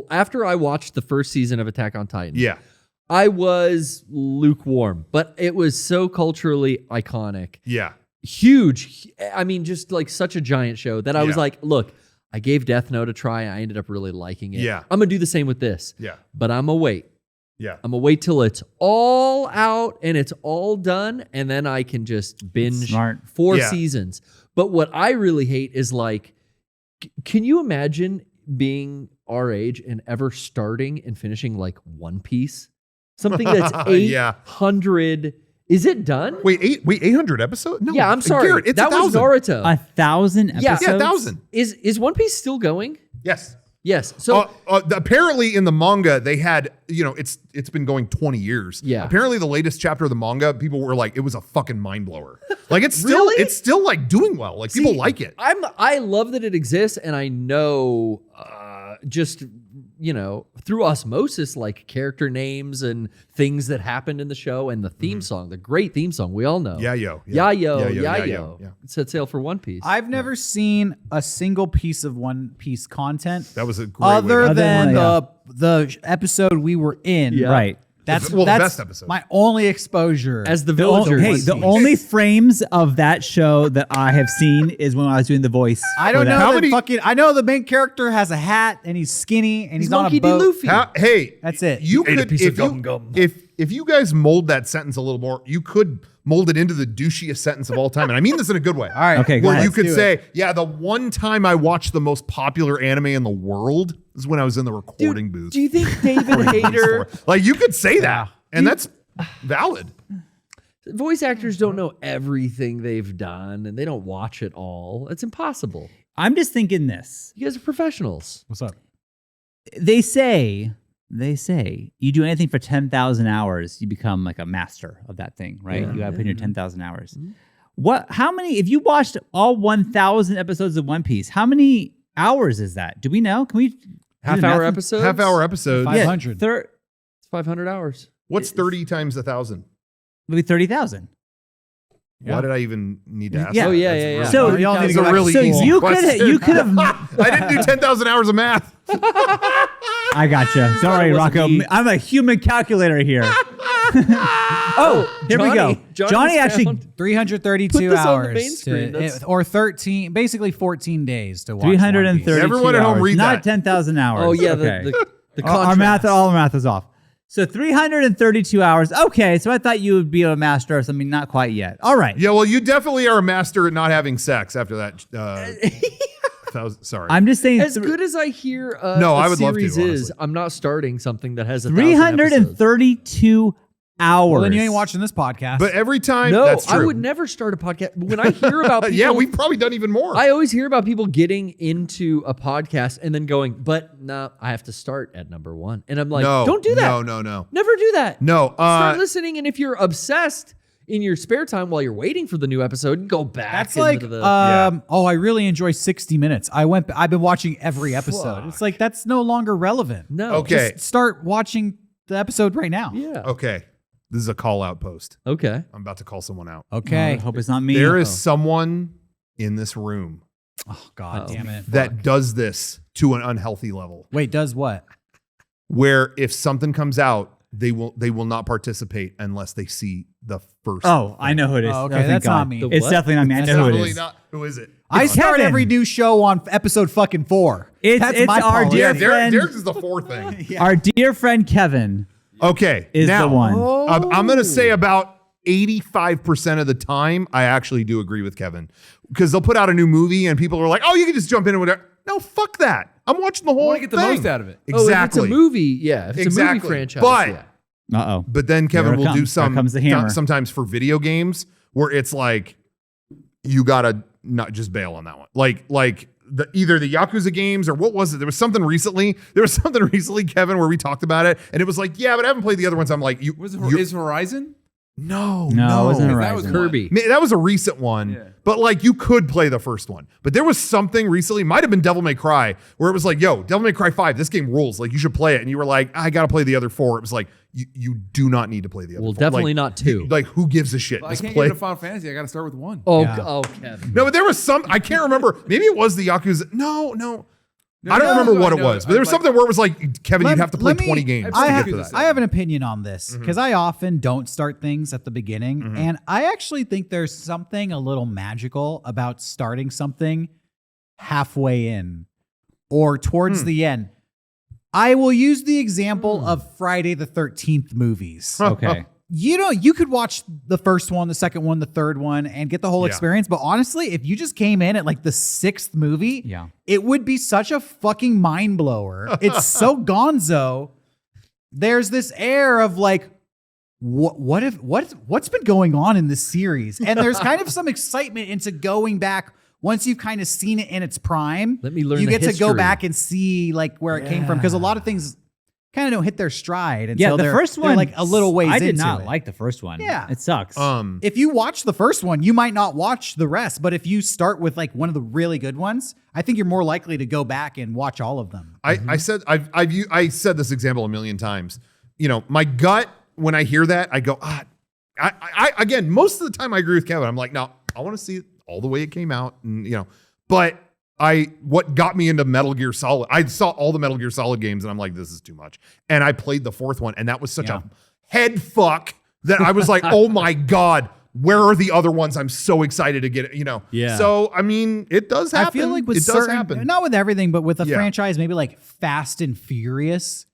after I watched the first season of Attack on Titan, Yeah. I was lukewarm, but it was so culturally iconic. Yeah. Huge. I mean, just like such a giant show that I was Yeah. like, look, I gave Death Note a try. I ended up really liking it. Yeah. I'm going to do the same with this. Yeah. But I'm going to wait. Yeah. I'm going to wait till it's all out and it's all done. And then I can just binge Smart. 4 Yeah. seasons. But what I really hate is like, can you imagine being our age and ever starting and finishing like One Piece? Something that's Yeah. 800. Is it done? Wait, 800 episodes? No. Yeah, I'm sorry. Garrett, it's that was 1,000. Naruto. 1,000 Yeah. episodes? Yeah, 1,000. Is One Piece still going? Yes. Yes. So Apparently in the manga, they had, it's been going 20 years. Yeah. Apparently the latest chapter of the manga, people were like, it was a fucking mind blower. Like it's Really? still like doing well. Like people like it. I love that it exists, and I know just through osmosis, like character names and things that happened in the show, and the theme song, the great theme song we all know. Yayo. Yayo. Yeah. Set sail for One Piece. I've never seen a single piece of One Piece content That was a great way other to- than yeah. the episode we were in. Yeah. Right. That's the that's best episode. my only exposure. As the The o- villager. hey, the only frames of that show that I have seen is when I was doing the voice. I don't for know. that. How that many- I know the main character has a hat and he's skinny and he's on a Monkey D. boat. Luffy. Hey, That's it. You Ate a could, piece if of you, gum. if you guys mold that sentence a little more, you could mold it into the douchiest sentence of all time. And I mean this in a good way. All right. Okay, go Where ahead. you could Let's do say, yeah, the one time I watched the most popular anime in the world is when I was in the recording booth. Do you think David Hayter, Like you could say that, and that's valid. voice actors don't know everything they've done, and they don't watch it all? It's impossible. I'm just thinking this. You guys are professionals. What's up? They say you do anything for 10,000 hours, you become like a master of that thing, right? Yeah. You got to put in your 10,000 hours. How many, if you watched all 1,000 episodes of One Piece, how many hours is that? Do we know? Can we? do the Half-hour math? episodes? Half-hour episodes. 500. It's 500 hours. What's 30 times 1,000? It'll be 30,000. Why did I even need to ask? Yeah. that? Oh, yeah, That's yeah, yeah. really- So y'all need to that's go a back to really school. easy you question. could have. I didn't do 10,000 hours of math. I gotcha. Sorry, it was Rocco. me. I'm a human calculator here. Oh, here we go. Johnny actually. found- 332 Put this on the hours main screen. That's- or 13, basically 14 days to watch. 332 Everyone at home hours, read not that. 10,000 hours. Oh, yeah. Okay. The All our contrast. math is off. So 332 hours. Okay, so I thought you would be a master of something. Not quite yet. All right. Yeah, well, you definitely are a master at not having sex after that. Sorry. I'm just saying. As good as I hear No, a I would love to, series is, honestly. I'm not starting something that has 1,000 episodes. 332 hours. Well, then you ain't watching this podcast. But every time, No, that's true. I would never start a podcast. When I hear about people, Yeah, we've probably done even more. I always hear about people getting into a podcast and then going, but no, I have to start at number 1. And I'm like, no, don't do that. No. Never do that. No. Start listening. And if you're obsessed in your spare time while you're waiting for the new episode, go back. That's like, into the, oh, I really enjoy 60 Minutes. I've been watching every episode. It's like, that's no longer relevant. no. Okay. Just start watching the episode right now. Yeah. Okay. This is a call out post. Okay. I'm about to call someone out. Okay. I hope it's not me. There is someone in this room Oh, God Oh. damn it. that does this to an unhealthy level, Wait, does what? where if something comes out, they will not participate unless they see the first. Oh, I know who it is. Oh, okay, thank that's God. not me. The It's what? definitely not me. I That's know who it Definitely is. not. Who is it? I start Kevin. every new show on episode fucking 4. It's That's my our policy. dear Yeah, friend. Derrick is the 4th thing. Our dear friend Kevin Okay, is now, the one. I'm going to say about 85% of the time, I actually do agree with Kevin, because they'll put out a new movie and people are like, "Oh, you can just jump in and whatever." No, fuck that. I'm watching the I whole want to get the thing. most out of it. Oh, if Exactly. it's a movie, yeah. If it's a Exactly. movie franchise, But- yeah. Uh-oh. But then Kevin Here it will do comes. Here some comes the hammer. sometimes for video games where it's like you gotta not just bail on that one. Like either the Yakuza games or what was it? There was something recently, Kevin, where we talked about it, and it was like, yeah, but I haven't played the other ones. I'm like, Is Horizon? no, No, it wasn't That Horizon. was Kirby. Man, that was a recent one, Yeah. but like you could play the first one. But there was something recently, might have been Devil May Cry, where it was like, yo, Devil May Cry 5, this game rules. Like you should play it. And you were like, I gotta play the other 4. It was like, you do not need to play the other Well, 4. definitely Like, not 2. Like who gives a shit? Well, I Just can't play. get into Final Fantasy. I got to start with 1. Oh, Yeah. Kevin. No, but there was some, I can't remember. Maybe it was the Yakuza. No. I don't no, remember no, what I it know. was, but there was Like- something where it was like, Kevin, Let- you'd have to play let me- 20 games I to have- get to that. I have an opinion on this because I often don't start things at the beginning. And I actually think there's something a little magical about starting something halfway in or towards the end. I will use the example of Friday the 13th movies. Okay. You could watch the first one, the second one, the third one, and get the whole Yeah. experience. But honestly, if you just came in at like the 6th movie, Yeah. it would be such a fucking mind blower. It's so gonzo. There's this air of like, what's been going on in this series? And there's kind of some excitement into going back once you've kind of seen it in its prime. Let me learn You the get to go history. back and see like where it came from, because a lot of things kind of don't hit their stride until Yeah, the they're, first they're one, like a little ways I did into not it. like the first one. Yeah. It sucks. If you watch the first one, you might not watch the rest. But if you start with like one of the really good ones, I think you're more likely to go back and watch all of them. I said I said this example a million times. You know, my gut when I hear that, I go, I again, most of the time I agree with Kevin. I'm like, no, I want to see it all the way it came out, and you know, but what got me into Metal Gear Solid, I saw all the Metal Gear Solid games, and I'm like, this is too much. And I played the 4th one, and that was such a head fuck that I was like, oh my God, where are the other ones? I'm so excited to get it, you know. Yeah. So I mean, it does happen. I feel like with it does certain, happen. not with everything, but with a Yeah. franchise, maybe like Fast and Furious,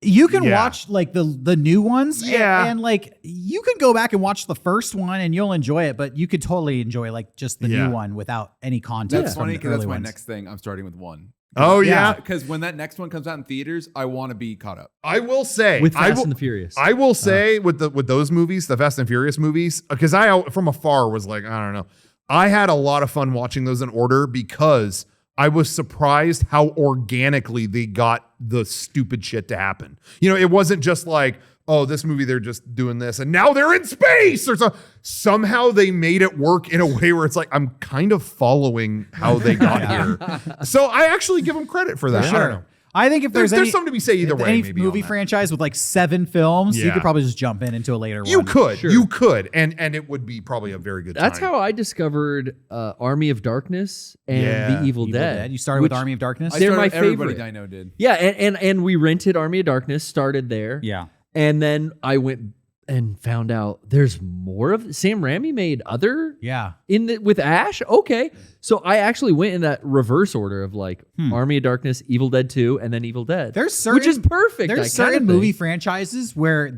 you can Yeah. watch like the new ones. Yeah. And like you can go back and watch the first one and you'll enjoy it, but you could totally enjoy like just the Yeah. new one without any context. That's from funny the because that's early my ones. next thing. I'm starting with 1. Oh yeah. Because when that next one comes out in theaters, I want to be caught up. I will say With I Fast will, and the Furious. I will say with those movies, the Fast and Furious movies, because I from afar was like, I don't know. I had a lot of fun watching those in order because I was surprised how organically they got the stupid shit to happen. You know, it wasn't just like, oh, this movie, they're just doing this and now they're in space or so. Somehow they made it work in a way where it's like, I'm kind of following how they got here. So I actually give them credit for that. I don't know. I think if There's any, something to be said either way. any maybe movie on that. franchise with like 7 films, you Yeah. could probably just jump into a later You one. could, you could, and it would be probably a very good That's time. how I discovered Army of Darkness and Yeah. The Evil Evil Dead. Dead. You started with which- Army of Darkness. They're my Everybody favorite. I know did. Yeah, and we rented Army of Darkness, started there. yeah. And then I went and found out there's more of Sam Raimi made other Yeah. with Ash? Okay. So I actually went in that reverse order of like Army of Darkness, Evil Dead 2, and then Evil Dead. There's certain, which is perfect. There's certain movie franchises where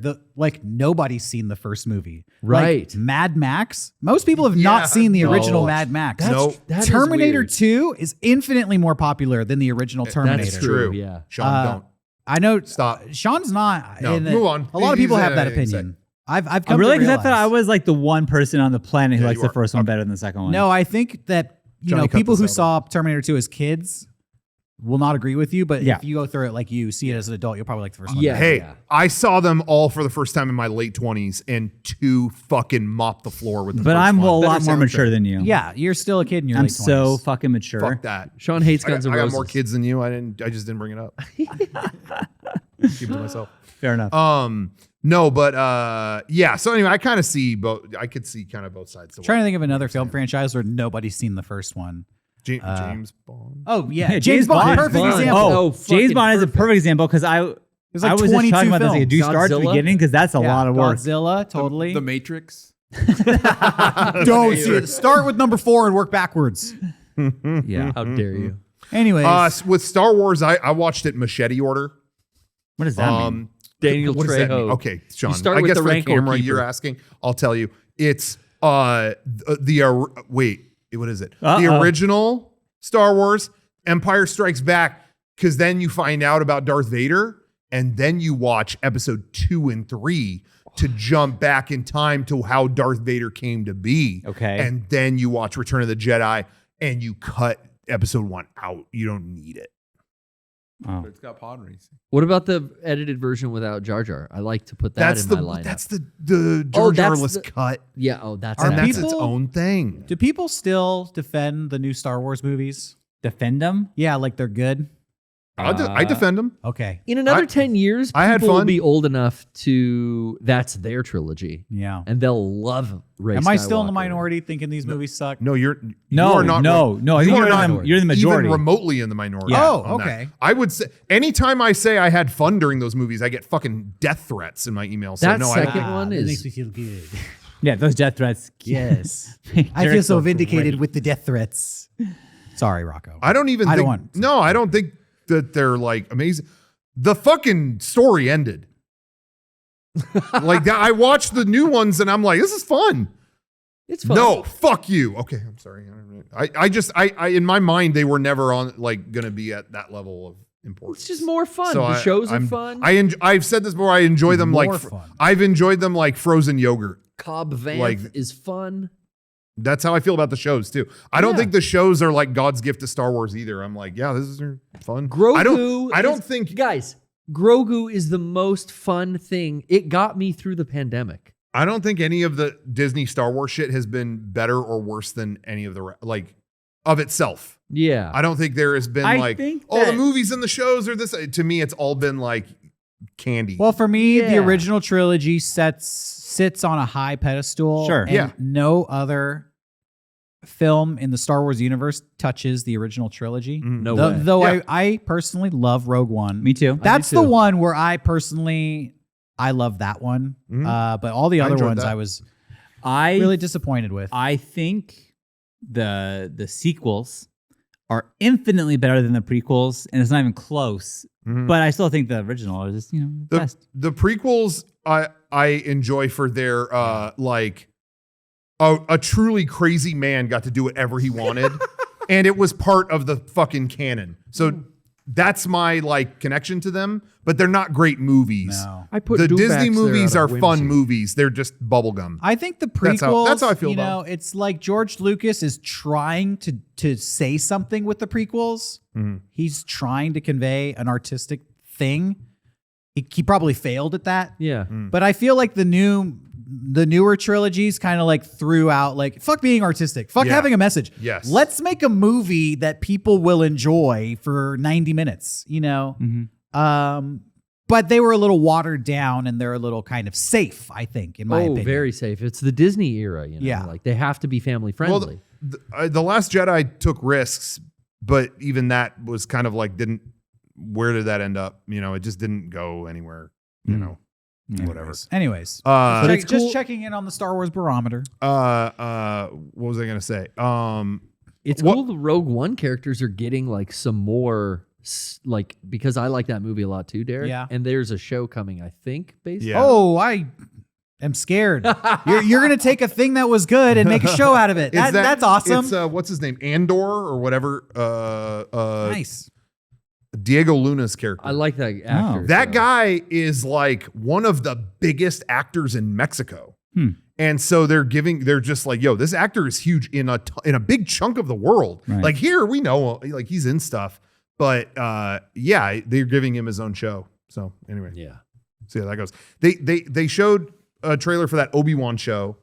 nobody's seen the first movie. Right. Like Mad Max. Most people have not seen the original Mad Max. That is Terminator weird. 2 is infinitely more popular than the original Terminator. That's true. Yeah. Sean, don't. I know. Stop. Sean's not. No, move on. A lot of people He's- have that he's- opinion. I've come Really? to Because I realize. thought I was like the one person on the planet who Yeah, likes you the are. first one better than the second one. No, I think that Johnny cut people who this out. saw Terminator 2 as kids will not agree with you, but Yeah. if you go through it like you see it as an adult, you'll probably like the first one. Yeah. better. Hey, I saw them all for the first time in my late 20s, and 2 fucking mopped the floor with the but first I'm a one. lot Better more soundtrack. mature than you. Yeah, you're still a kid in your I'm late 20s. so fucking mature. Fuck that. Sean hates I Guns N' got Roses. more kids than you. I just didn't bring it up. Keep it to myself. Fair enough. No, but yeah. So anyway, I kind of see both. I could see kind of both sides. Trying to think of another film franchise where nobody's seen the first one. James Bond. Oh yeah, Yeah, James Bond, perfect Bond. example. Oh, fucking James Bond is a perfect. perfect example because I There's like I was just 22 talking about this. Like, do you start at the Godzilla? beginning because that's a Yeah, lot of work. Godzilla, totally. The Matrix. Don't see it. Start with number 4 and work backwards. Yeah. How dare you? Anyways, With Star Wars, I watched it machete order. What does that mean? Daniel What does that mean? Trejo. Okay, Sean. start I with guess the for the Rancor camera Keeper. you're asking, I'll tell you. It's wait, what is it? The Uh-oh. original Star Wars, Empire Strikes Back, because then you find out about Darth Vader, and then you watch episode 2 and 3 to jump back in time to how Darth Vader came to be. Okay. And then you watch Return of the Jedi, and you cut episode 1 out. You don't need it. Oh. But it's got pod racing. What about the edited version without Jar Jar? I like to put that That's in the my lineup. that's the Oh, George that's Arliss the- cut. Yeah. Oh, that's Are And that's people- its own thing. do people still defend the new Star Wars movies? Defend them? Yeah, like they're good. I defend him. Okay. in another I- 10 years, I had people will fun. be old enough to that's their trilogy, Yeah. and they'll love Rey Am I still in the Skywalker. minority thinking these movies suck? No, you No, are not. no. I you think are you're the majority. Even remotely in the minority. Yeah. Oh, on that. okay. I would say anytime I say I had fun during those movies, I get fucking death threats in my email. So That no, second I one that is makes me feel good. Yeah, those death threats. Yes. Make I feel Derrick so feel vindicated great. with the death threats. Sorry, Rocco. I don't even I don't think. want- No, I don't think that they're like amazing. The fucking story ended. Like that. I watched the new ones and I'm like, this is fun. It's fun. No, fuck you. Okay, I'm sorry. I in my mind they were never on like gonna be at that level of importance. It's just more fun. So The shows are I'm- fun. I've said this before. I enjoy them More like fun. I've enjoyed them like frozen yogurt. Cobb Vanth like- is fun. That's how I feel about the shows too. I don't Yeah. think the shows are like God's gift to Star Wars either. I'm like, yeah, this is fun. Grogu. I don't is- think. guys. Grogu is the most fun thing. It got me through the pandemic. I don't think any of the Disney Star Wars shit has been better or worse than any of the like of itself. Yeah. I don't think there has been I like, think oh, the that- movies and the shows are this. To me, it's all been like candy. Well, for me, the Yeah. original trilogy sits on a high pedestal. Sure. And Yeah. no other film in the Star Wars universe touches the original trilogy. No Though, way. though Yeah. I personally love Rogue One. Me too. That's do the too. one where I love that one. Mhm. But all the I other enjoyed ones that. I was I really disappointed with. I think the sequels are infinitely better than the prequels, and it's not even close. Mhm. But I still think the original is just the best. The prequels I enjoy for their like a truly crazy man got to do whatever he wanted and it was part of the fucking canon. So that's my like connection to them, but they're not great movies. No. I put The Dewbacks Disney there movies out are of fun whimsy. movies. They're just bubblegum. I think the That's prequels. how I feel you know, about it's like George Lucas is trying to say something with the prequels. Mhm. He's trying to convey an artistic thing. He probably failed at that. Yeah. But I feel like the newer trilogies kind of like threw out like fuck being artistic, fuck Yeah. having a message. Yes. Let's make a movie that people will enjoy for 90 minutes. You know. But they were a little watered down and they're a little kind of safe, I think, in my opinion. Very safe. It's the Disney era, you know. Yeah. Like they have to be family friendly. Well, the Last Jedi took risks, but even that was kind of like where did that end up? You know, it just didn't go anywhere. You know, Whatever. Anyways, But check- just checking in on the Star Wars barometer. What was I gonna say? It's What- cool the Rogue One characters are getting like some more, like, because I like that movie a lot too, Derek. Yeah. And there's a show coming, I think, based Yeah. Oh, I am scared. You're gonna take a thing that was good and make a show out of it. That's awesome. It's what's his name, Andor or whatever. Nice. Diego Luna's character. I like that actor. That so. guy is like one of the biggest actors in Mexico. And so they're just like, yo, this actor is huge in a big chunk of the world. Right. Like here, we know like he's in stuff, but yeah, they're giving him his own show. So anyway, Yeah. see how that goes. They showed a trailer for that Obi-Wan show.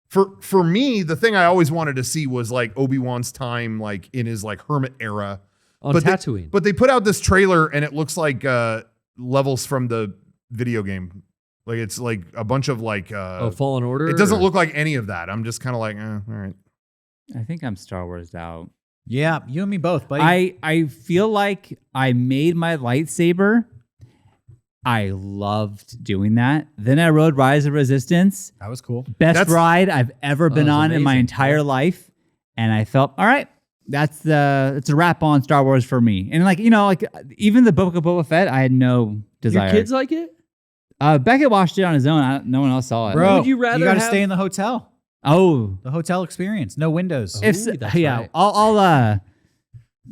For me, the thing I always wanted to see was like Obi-Wan's time, like in his like hermit era. On But Tatooine. But they put out this trailer and it looks like levels from the video game. Like it's like a bunch of like Fallen Order? it doesn't or- look like any of that. I'm just kind of like, all right. I think I'm Star Wars out. Yeah, you and me both, buddy. I feel like I made my lightsaber. I loved doing that. Then I rode Rise of Resistance. that was cool. Best That's- ride I've ever been was on in my amazing. entire life. And I felt, all right, it's a wrap on Star Wars for me. And like, like even the Book of Boba Fett, I had no desire. Your kids like it? Beckett watched it on his own. No one else saw it. Bro, would you rather you got to have- stay in the hotel. Oh, The hotel experience. No windows. Oh. if Ooh, that's yeah, right. I'll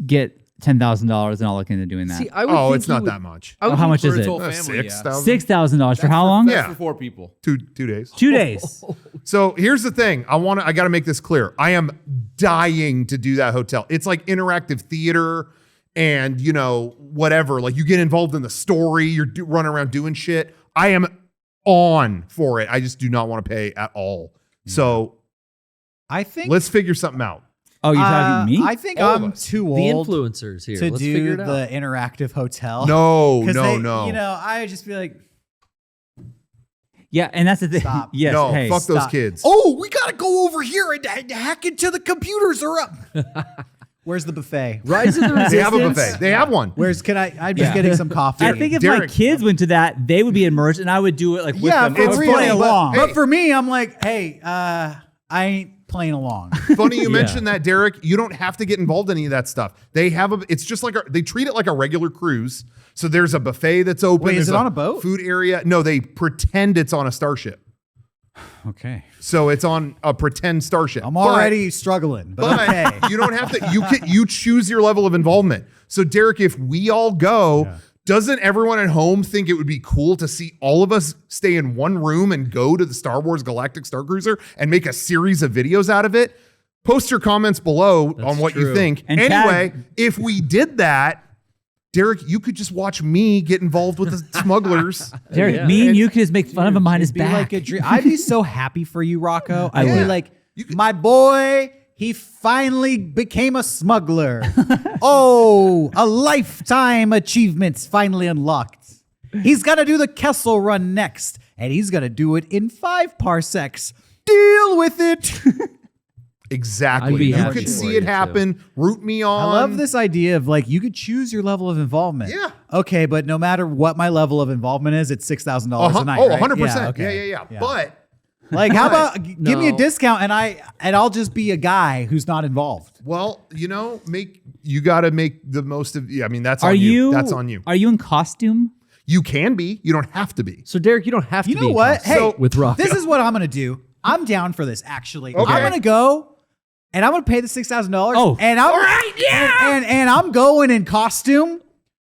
get $10,000 and I'll look into doing that. See, I would Oh, think it's you not would- that much. I would How think much For is its it? whole family, 6,000. $6,000 for how long? That's Yeah. for 4 people. 2 days. 2 days. So here's the thing. I got to make this clear. I am dying to do that hotel. It's like interactive theater and, whatever. Like you get involved in the story. You're running around doing shit. I am on for it. I just do not want to pay at all. So I think. let's figure something out. Oh, you're talking to me? I think All of I'm us. too The old influencers here. to Let's do figure it the out. interactive hotel. No, 'Cause no. I would just be like, Yeah, and that's the thing. Stop. Yes, No, hey, fuck those stop. kids. oh, we got to go over here and hack into the computers are up. Where's the buffet? Rise of the Resistance. They have a buffet. They have one. I'm just Yeah. getting some coffee. I think if my Derrick. kids went to that, they would be immersed, and I would do it like with yeah, them. for I would real, play but- along. But for me, I'm like, hey, I ain't playing along. Funny you mentioned that, Derrick. You don't have to get involved in any of that stuff. They have it's just like they treat it like a regular cruise. So there's a buffet that's open. Wait, is There's it on a boat? Food area. No, they pretend it's on a starship. Okay. So it's on a pretend starship. I'm already struggling, but But okay. you don't have to. You choose your level of involvement. So Derrick, if we all go, doesn't everyone at home think it would be cool to see all of us stay in one room and go to the Star Wars Galactic Starcruiser and make a series of videos out of it? Post your comments below on what you true. think. And anyway, tag- if we did that, Derrick, you could just watch me get involved with the smugglers. Derrick, Yeah. me and you could just make fun of him behind his It'd be back. like a dream. I'd be so happy for you, Rocco. I'd Yeah. be like, my boy, he finally became a smuggler. Oh, a lifetime achievement's finally unlocked. He's got to do the Kessel Run next, and he's going to do it in 5 parsecs. Deal with it. Exactly. I'd be You happy could for see you, it happen. Root me on. I love this idea of like you could choose your level of involvement. Yeah. Okay, but no matter what my level of involvement is, it's $6,000 a night. Oh, right? 100%. Yeah, okay. Yeah. But Like, how about give me a No. discount and I'll just be a guy who's not involved. well, you got to make the most of. I mean, that's Are on you. you? That's on you. Are you in costume? You can be. You don't have to be. So Derrick, you don't have to You be know in what? costume Hey, with Rocco. this is what I'm gonna do. I'm down for this. Actually, Okay. I'm gonna go and I'm gonna pay the $6,000. Oh. and I'm and I'm going in costume.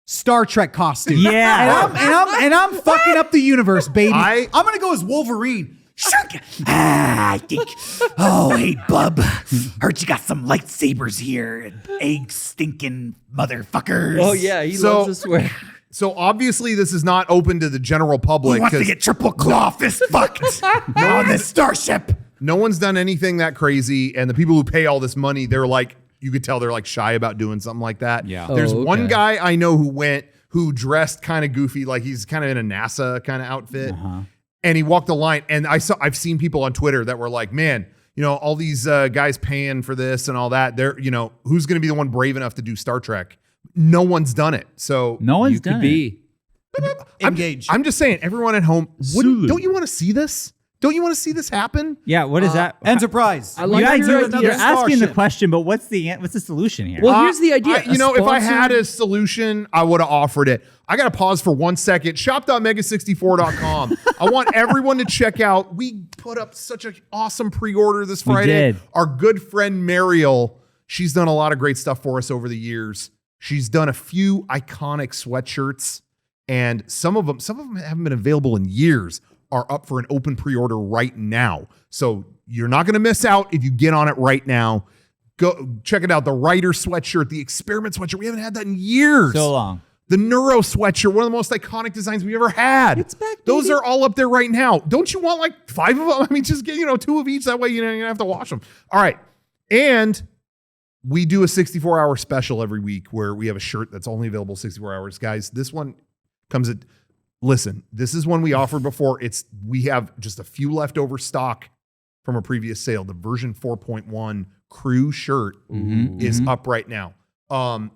Star Trek costume. Yeah. And I'm fucking up the universe, baby. I- I'm gonna go as Wolverine. I think. Oh, hey, bub. Heard you got some lightsabers here. Egg stinking motherfuckers. Oh yeah, he So- loves to swear. So obviously, this is not open to the general public Who wants to 'cause get triple claw fist fucked on this starship? no one's done anything that crazy, and the people who pay all this money, they're like, you could tell they're like shy about doing something like that. Yeah. There's Oh, one okay. guy I know who dressed kind of goofy, like he's kind of in a NASA kind of outfit, and he walked the line. And I've seen people on Twitter that were like, man, all these guys paying for this and all that. They're, who's going to be the one brave enough to do Star Trek? No one's done it. So No one's You done could be. Engage. I'm just saying, everyone at home, don't you want to see this? Don't you want to see this happen? Yeah, what is that? Enterprise. I like You your guys, idea. you're asking the Starship. question, but what's the solution here? Well, here's the idea. If I had a solution, I would have offered it. I got to pause for 1 second. Shop.mega64.com. I want everyone to check out. We put up such an awesome pre-order this Friday. did. Our good friend Mariel, she's done a lot of great stuff for us over the years. She's done a few iconic sweatshirts, and some of them haven't been available in years, are up for an open pre-order right now. So you're not going to miss out if you get on it right now. Go check it out. The Writer sweatshirt, the Experiment sweatshirt. We haven't had that in years. So long. The Neuro sweatshirt, one of the most iconic designs we ever had. It's back, Those baby. are all up there right now. Don't you want like 5 of them? I mean, just get, 2 of each. That way, you don't have to wash them. All right. And we do a 64-hour special every week where we have a shirt that's only available 64 hours. Guys, this one comes at, listen, this is one we offered before. We have just a few leftover stock from a previous sale. The version 4.1 crew shirt is up right now.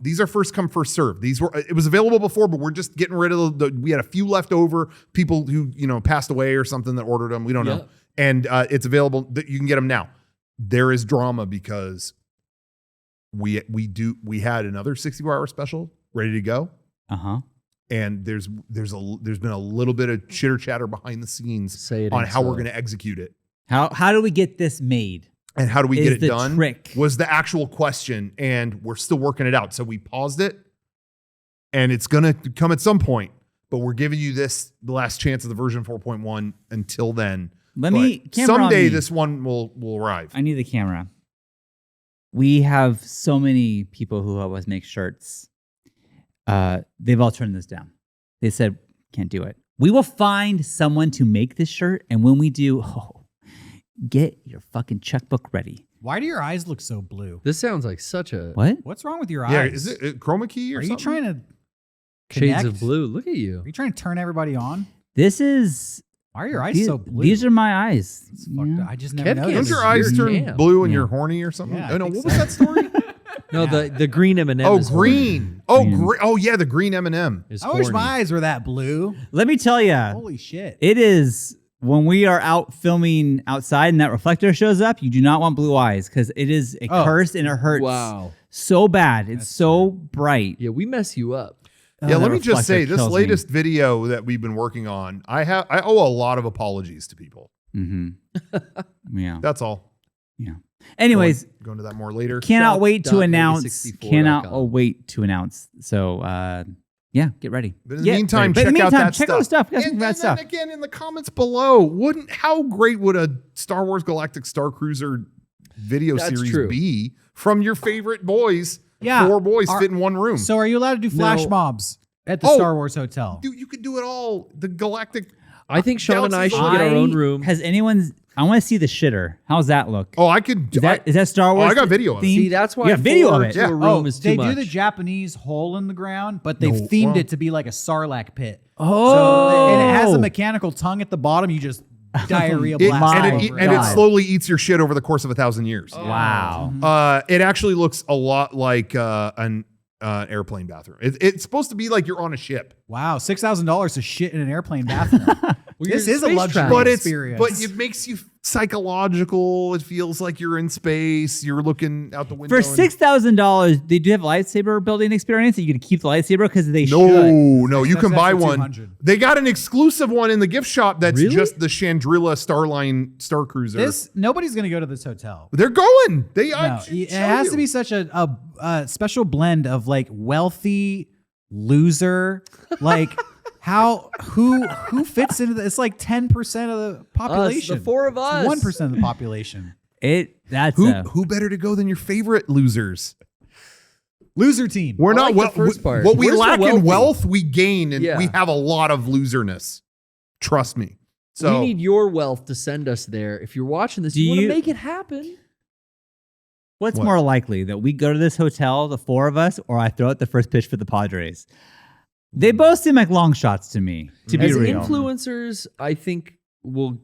These are first come, first serve. It was available before, but we're just getting rid of we had a few left over, people who, passed away or something that ordered them. We don't know. And it's available. You can get them now. There is drama because we had another 64-hour special ready to go. Uh-huh. And there's been a little bit of chitter chatter behind the scenes on how we're going to execute it. How do we get this made? And how do we get it the done? Trick. Was the actual question, and we're still working it out. So we paused it, and it's gonna come at some point. But we're giving you the last chance of the version 4.1 until then. Camera on someday me. this one will arrive. I need the camera. We have so many people who help us make shirts. They've all turned this down. They said, can't do it. We will find someone to make this shirt, and when we do, get your fucking checkbook ready. Why do your eyes look so blue? This sounds like such a What? What's wrong with your Yeah, eyes? is it chroma key or Are something? you trying to shades connect? of blue. Look at you. Are you trying to turn everybody on? This is... Why are your eyes these, so blue? These are my eyes. It's fucked Yeah. up. I just never Kev noticed. Don't This your is eyes your turn jam. blue and Yeah. you're horny or something? Yeah, I Oh, no, think what was so. that story? No, the green M&M. Oh, is horny. green. Oh, Green. green. Oh, yeah, the green M&M. Is I wish horny. my eyes were that blue. Let me tell you, Holy shit. it is... When we are out filming outside and that reflector shows up, you do not want blue eyes because it is a curse and it hurts Wow. so bad. It's so bright. Yeah, we mess you up. Yeah, that let me just reflector say, this kills me. latest video that we've been working on, I owe a lot of apologies to people. Mm-hmm. Yeah. That's all. Yeah. Anyways, Go into that more later. cannot wait to announce. Mega64.com. Cannot wait to announce. So, yeah, get ready. But in the meantime, But in check the out meantime, that check stuff. out the stuff. We got some And bad then stuff. again, in the comments below, how great would a Star Wars Galactic Starcruiser video That's series true. be from your favorite boys? Yeah. 4 boys Are- fit in one room. So are you allowed to do flash No. mobs at the Oh. Star Wars Hotel? Dude, you could do it all. The Galactic. I think Sean and I Galaxy's should get our own room. Has anyone's? I want to see the shitter. How's that look? Oh, I could. Is that Star Wars? I got video of it. themed? See, that's why You got video of 4 it. to a room Oh, is too they much. do the Japanese hole in the ground, but they've No, themed well- it to be like a sarlacc pit. Oh, And it has a mechanical tongue at the bottom. You just diarrhea It- blast my all and, it, over and it God. slowly eats your shit over the course of 1,000 years. Wow. It actually looks a lot like an airplane bathroom. It's supposed to be like you're on a ship, Wow, $6,000 to shit in an airplane bathroom. you're This in is a space luxury travel. but experience. it makes you psychological. It feels like you're in space. You're looking out the window. For $6,000, they do have lightsaber building experience. You get to keep the lightsaber because they should. No, you That's can buy extra one. 200. They got an exclusive one in the gift shop that's Really? just the Chandrila Starline Starcruiser. Nobody's going to go to this hotel. They're going. No, it has to be such a special blend of like wealthy loser, like who fits into this? It's like 10% of the population. the 4 of us. 1% of the population. That's Who better to go than your favorite losers? Loser team. We're I not like well. the first part. What we Where's the lack wealthy? in wealth, we gain, and Yeah. we have a lot of loserness. Trust me. So we need your wealth to send us there. If you're watching this, Do you want to you- make it happen. What's What? more likely, that we go to this hotel, the 4 of us, or I throw out the first pitch for the Padres? They both seem like long shots to me, to be As real. influencers, I think we'll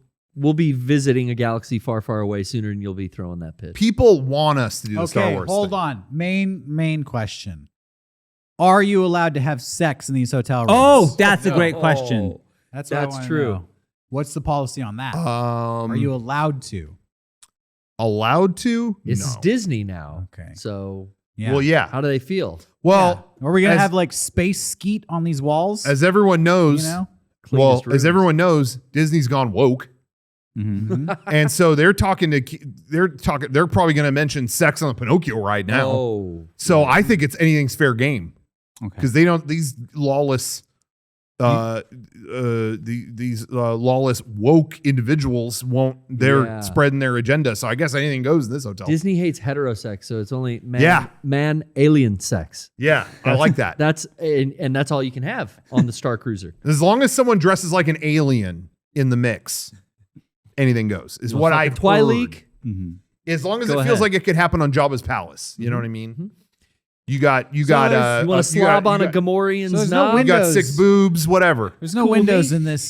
be visiting a galaxy far, far away sooner than you'll be throwing that pitch. people want us to do the Star Okay, Wars. hold thing. on. Main question. Are you allowed to have sex in these hotel rooms? Oh, that's a great question. That's what I wanna true. know. What's the policy on that? Are Are you allowed to? allowed to? This No. is Disney now. Okay. So Yeah. Well, yeah. how do they feel? Well, Are we gonna as- have like space skeet on these walls? as everyone knows, you know? well, Cleanest as rooms. everyone knows, Disney's gone woke. Mm-hmm. And so they're probably going to mention sex on the Pinocchio ride now. Oh. So I think anything's fair game Okay. because these lawless, these lawless woke individuals they're Yeah. spreading their agenda. So I guess anything goes in this hotel. Disney hates heterosex, so it's only Yeah. man alien sex. Yeah, I like that. That's and that's all you can have on the Starcruiser. As long as someone dresses like an alien in the mix, anything goes. Is what I've heard. Twilight. Mm-hmm. As long as Go it feels ahead. like it could happen on Jabba's palace. You know what I mean? Mhm. You got You want to slob on a you Gamorrean's So there's no knob? wind- got Windows. 6 boobs, whatever. There's no Cool windows meat. in this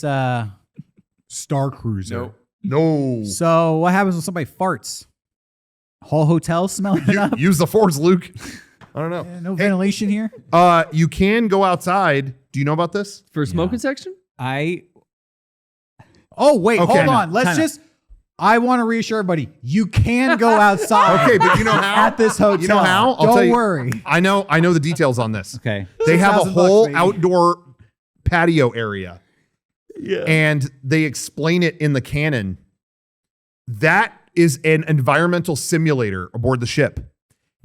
Star Cruiser. No. So what happens when somebody farts? Whole hotel smelling it up? Use the force, Luke. I don't know. No ventilation here? You can go outside. Do you know about this? For smoking section? Oh, wait, Okay. hold on. I want to reassure everybody. You can go outside. Okay, but you know how? At this hotel. You know how? I'll Don't tell you. worry. I know the details on this. Okay. They have a 6,000 whole bucks, baby. outdoor patio area. Yeah. And they explain it in the canon. That is an environmental simulator aboard the ship.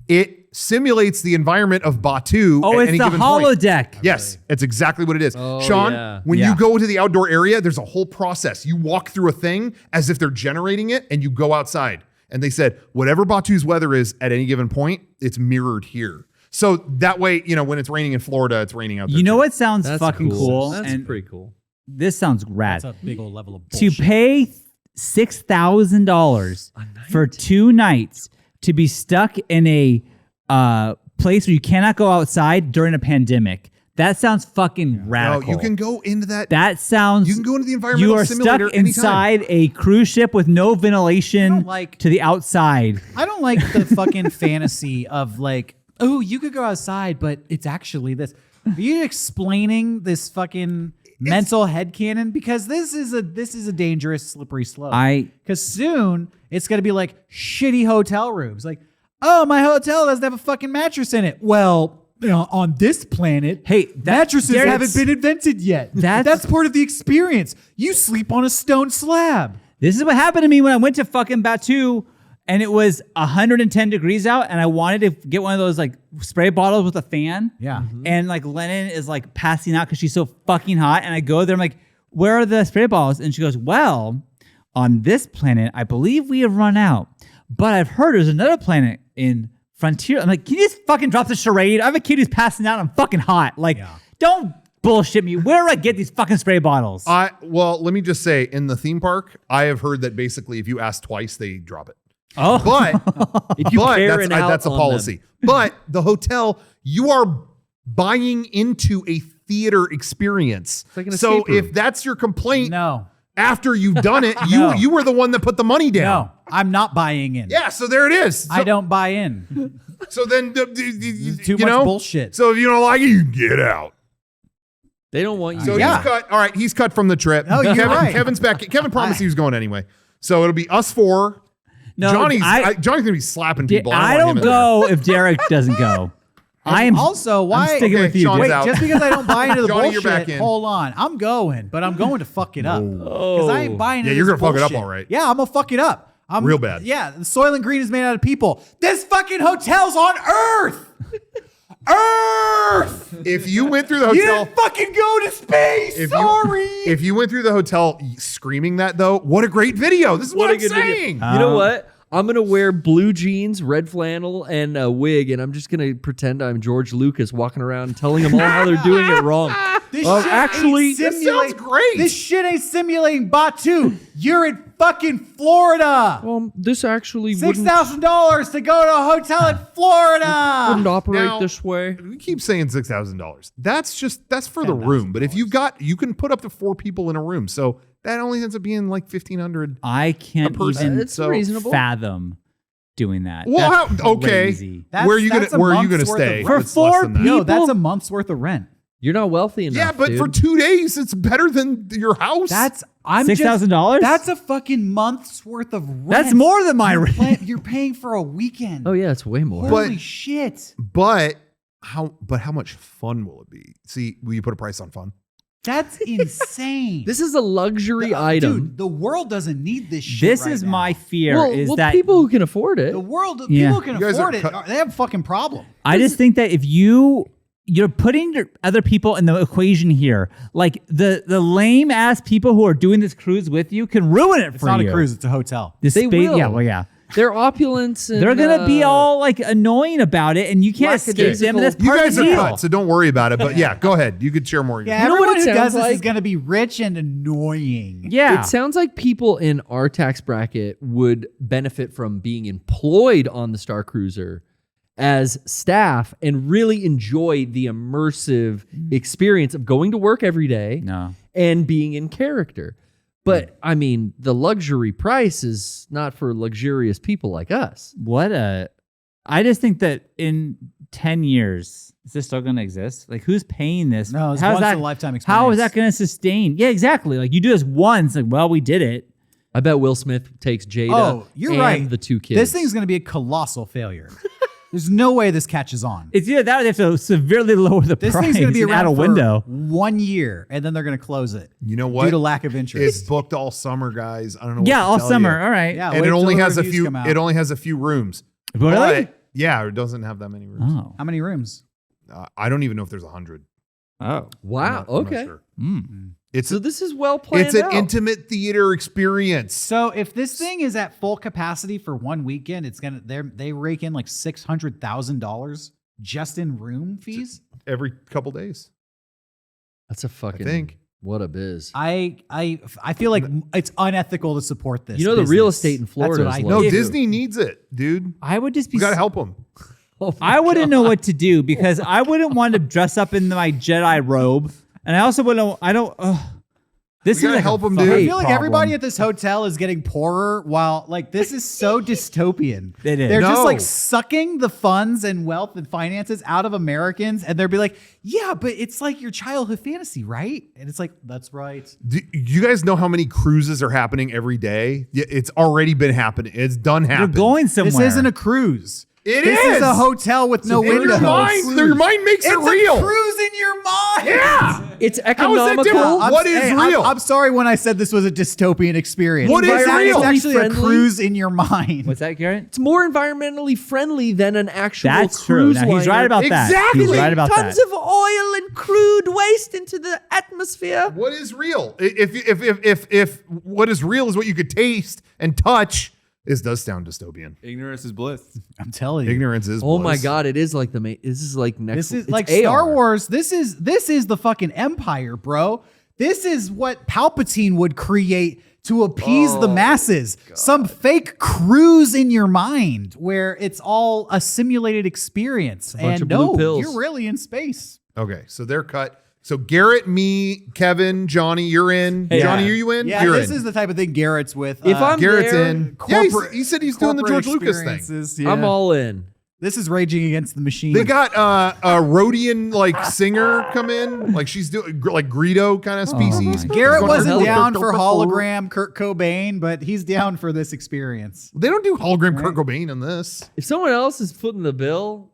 It simulates the environment of Batuu. Oh, at it's any the given point. holodeck. Yes, it's exactly what it is. Oh, Sean, yeah. when Yeah. you go to the outdoor area, there's a whole process. You walk through a thing as if they're generating it, and you go outside. And they said, whatever Batu's weather is at any given point, it's mirrored here. So that way, when it's raining in Florida, it's raining out there. You know too. what sounds That's fucking cool? That's and pretty cool. this sounds rad. That's a big old level of To bullshit. pay $6,000 for 2 nights to be stuck in a place where you cannot go outside during a pandemic. That sounds fucking No, radical. you can go into that. That sounds. You can go into the environmental You are simulator stuck anytime. inside a cruise ship with no ventilation like- to the outside. I don't like the fucking fantasy of like, oh, you could go outside, but it's actually this. Are you explaining this fucking mental headcanon? Because this is a dangerous slippery slope. Because soon it's gonna be like shitty hotel rooms. Like, oh, my hotel doesn't have a fucking mattress in it. Well, on this planet, Hey, mattresses Derrick, haven't been invented yet. That's part of the experience. You sleep on a stone slab. This is what happened to me when I went to fucking Batu and it was 110 degrees out and I wanted to get one of those like spray bottles with a fan. Yeah. And like Lennon is like passing out because she's so fucking hot. And I go there, I'm like, where are the spray bottles? And she goes, well, on this planet, I believe we have run out. But I've heard there's another planet in Frontier. I'm like, can you just fucking drop the charade? I have a kid who's passing out. I'm fucking hot. Like, don't bullshit me. Where do I get these fucking spray bottles? Well, let me just say, in the theme park, I have heard that basically if you ask twice, they drop it. Oh. But If you care that's, an out that's a on policy. But the hotel, you are buying into a theater experience. like an So escape room. if that's your complaint, No. after you've done it, No. you were the one that put the money down. No, I'm not buying in. Yeah, so there it is. I don't buy in. So then, Too much bullshit. So if you don't like it, you can get out. They don't want you. So Yeah. he's cut. All right, he's cut from the trip. Oh, you're right. Kevin's back. Kevin promised he was going anyway. So it'll be us 4. No, Johnny's gonna be slapping people. I want don't him in there. go if Derrick doesn't go. I am Also, why? I'm sticking Okay, with you. Sean's Derrick. Wait, out. just because I don't buy into the Johnny, you're bullshit, back in. hold on. I'm going, but I'm going to fuck it up. Because I ain't buying into Yeah, you're this gonna fuck it up bullshit. all right. Yeah, I'm going to fuck it up. Real bad. Yeah, the Soylent Green is made out of people. This fucking hotel's on Earth! Earth! If you went through the You hotel, didn't fucking go to space! Sorry! if you went through the hotel screaming that though, what a great video! This is what a I'm good video. saying. You know what? I'm going to wear blue jeans, red flannel, and a wig, and I'm just going to pretend I'm George Lucas walking around telling them all how they're doing it wrong. This Well, shit actually, ain't this simulate- sounds great. This shit ain't simulating Batu. You're in fucking Florida. Well, this actually $6,000 to go to a hotel in Florida. operate Now- this way. We keep saying $6,000. That's for the room. But if you can put up to 4 people in a room. So that only ends up being like $1,500. I can't person. even It's reasonable. fathom doing that. Well, That's okay. crazy. Where are you That's a gonna month's worth stay? of For rent. It's less 4 than that. people? No, that's a month's worth of rent. You're not wealthy enough. Yeah, but dude. for 2 days, it's better than your house. That's I'm $6,000? That's a fucking month's worth of rent. That's more than my rent. You're paying for a weekend. Oh yeah, it's way more. Holy shit. but how much fun will it be? See, will you put a price on fun? That's insane. This is a luxury item. Dude, the world doesn't need this shit. This right is now. my fear well, is well, that people who can afford it. The world, Yeah. people who can You guys afford are it, cut- they have a fucking problem. I just think that if you're putting other people in the equation here, like the lame ass people who are doing this cruise with you can ruin it It's for not you. a cruise, it's a hotel. This They will. Yeah, well, yeah. They're opulence. And, They're gonna be all like annoying about it, and you can't escape them. And that's You part guys of the are deal. cut, so don't worry about it. But yeah, go ahead. You could share more. Yeah, You know what everyone it who does sounds this is like? going to be rich and annoying. Yeah, It sounds like people in our tax bracket would benefit from being employed on the Star Cruiser as staff and really enjoy the immersive experience of going to work every day no. and being in character. But I mean, the luxury price is not for luxurious people like us. I just think that in 10 years, is this still going to exist? Like, who's paying this? No, it's How's once that, in a lifetime How experience. is that going to sustain? Yeah, exactly. Like, you do this once, like, well, we did it. I bet Will Smith takes Jada Oh, you're and right. the 2 kids. This thing's going to be a colossal failure. There's no way this catches on. It's either that or they have to severely lower the This price thing's going to be and around add a for window. 1 year, and then they're going to close it You know what? due to lack of It's interest. booked all summer, guys. I don't know. What Yeah, to all tell summer. you. All right. Yeah, And wait it only till the has a reviews few. come out. It only has a few rooms. Really? But, yeah, it doesn't have that many rooms. Oh. How many rooms? I don't even know if there's 100. Oh. wow. I'm not Okay. sure. Mm. It's So this is well planned. it's an out. intimate theater experience. So if this thing is at full capacity for 1 weekend, it's gonna they rake in like $600,000 just in room fees. Every couple days. That's a fucking. think. What a biz. I feel like it's unethical to support this. You know, the real business. estate in That's Florida what is I low. No, Ew. Disney needs it, dude. I would just be. We gotta help them. Oh my I wouldn't God. know what to do because I wouldn't want to dress up in my Jedi robe, and I also wouldn't. I don't. This We gotta is help 'em, fucking dude. I feel like problem. everybody at this hotel is getting poorer while like this is so dystopian. It is. They're just No. like sucking the funds and wealth and finances out of Americans, and they'll be like, "Yeah, but it's like your childhood fantasy, right?" And it's like, "That's right." Do you guys know how many cruises are happening every day? Yeah, it's already been happening. It's done You're happening. going somewhere. This isn't a cruise. It This is. is a hotel with no in windows. your mind makes It's it real. a cruise in your mind. Yeah. It's How is that economical. different? What is real? I'm sorry when I said this was a dystopian experience. What is It's real? actually Friendly? a cruise in your mind. What's that, Garrett? It's more environmentally friendly than an actual That's true. cruise Now, he's liner. right about that. Exactly. He's right about Tons that. of oil and crude waste into the atmosphere. What is real? If what is real is what you could taste and touch, this does sound dystopian. Ignorance is bliss. I'm telling you. Ignorance is Oh my bliss. God! It is like the main. This is like next. This is it's like AR. Star Wars. This is the fucking empire, bro. This is what Palpatine would create to appease the masses. Some fake cruise in your mind where it's all a simulated experience. bunch and of blue no, pills. you're really in space. Okay, so they're cut. So Garrett, me, Kevin, Johnny, you're in. Yeah. Johnny, are you in? Yeah, you're this in. is the type of thing Garrett's with. If I'm Garrett's there, in. Yeah, corporate, he said he's doing the corporate George Lucas thing. experiences, yeah. I'm all in. This is Raging Against the Machine. They got a Rhodian like singer come in, like she's doing like Greedo kind of species. my Garrett God. wasn't down for hologram. hologram Kurt Cobain, but he's down for this experience. They don't do hologram Kurt Cobain in this. If someone else is footing the bill,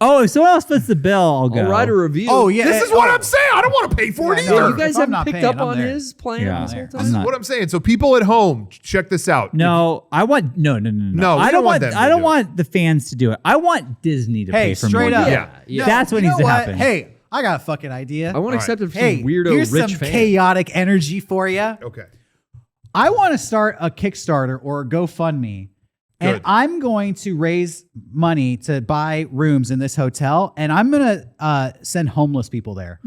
Oh, if someone else fits the bill, I'll go. I'll write a review. Oh yeah, This is what I'm saying. I don't want to pay for it Yeah, either. no, You guys If I'm haven't not picked paying, up I'm on there. his plan Yeah. this whole I'm time. This is not. what I'm saying. So people at home, check this out. No, I want no. No, we I don't don't want them to I don't do it. want the fans to do it. I want Disney to Hey, pay for straight more. up. Yeah. That's what you needs know to what? happen. Hey, I got a fucking idea. I want to All accept it from Hey, some weirdo here's rich some fan. chaotic energy for you. Okay. I want to start a Kickstarter or a GoFundMe, and Good. I'm going to raise money to buy rooms in this hotel, and I'm gonna send homeless people there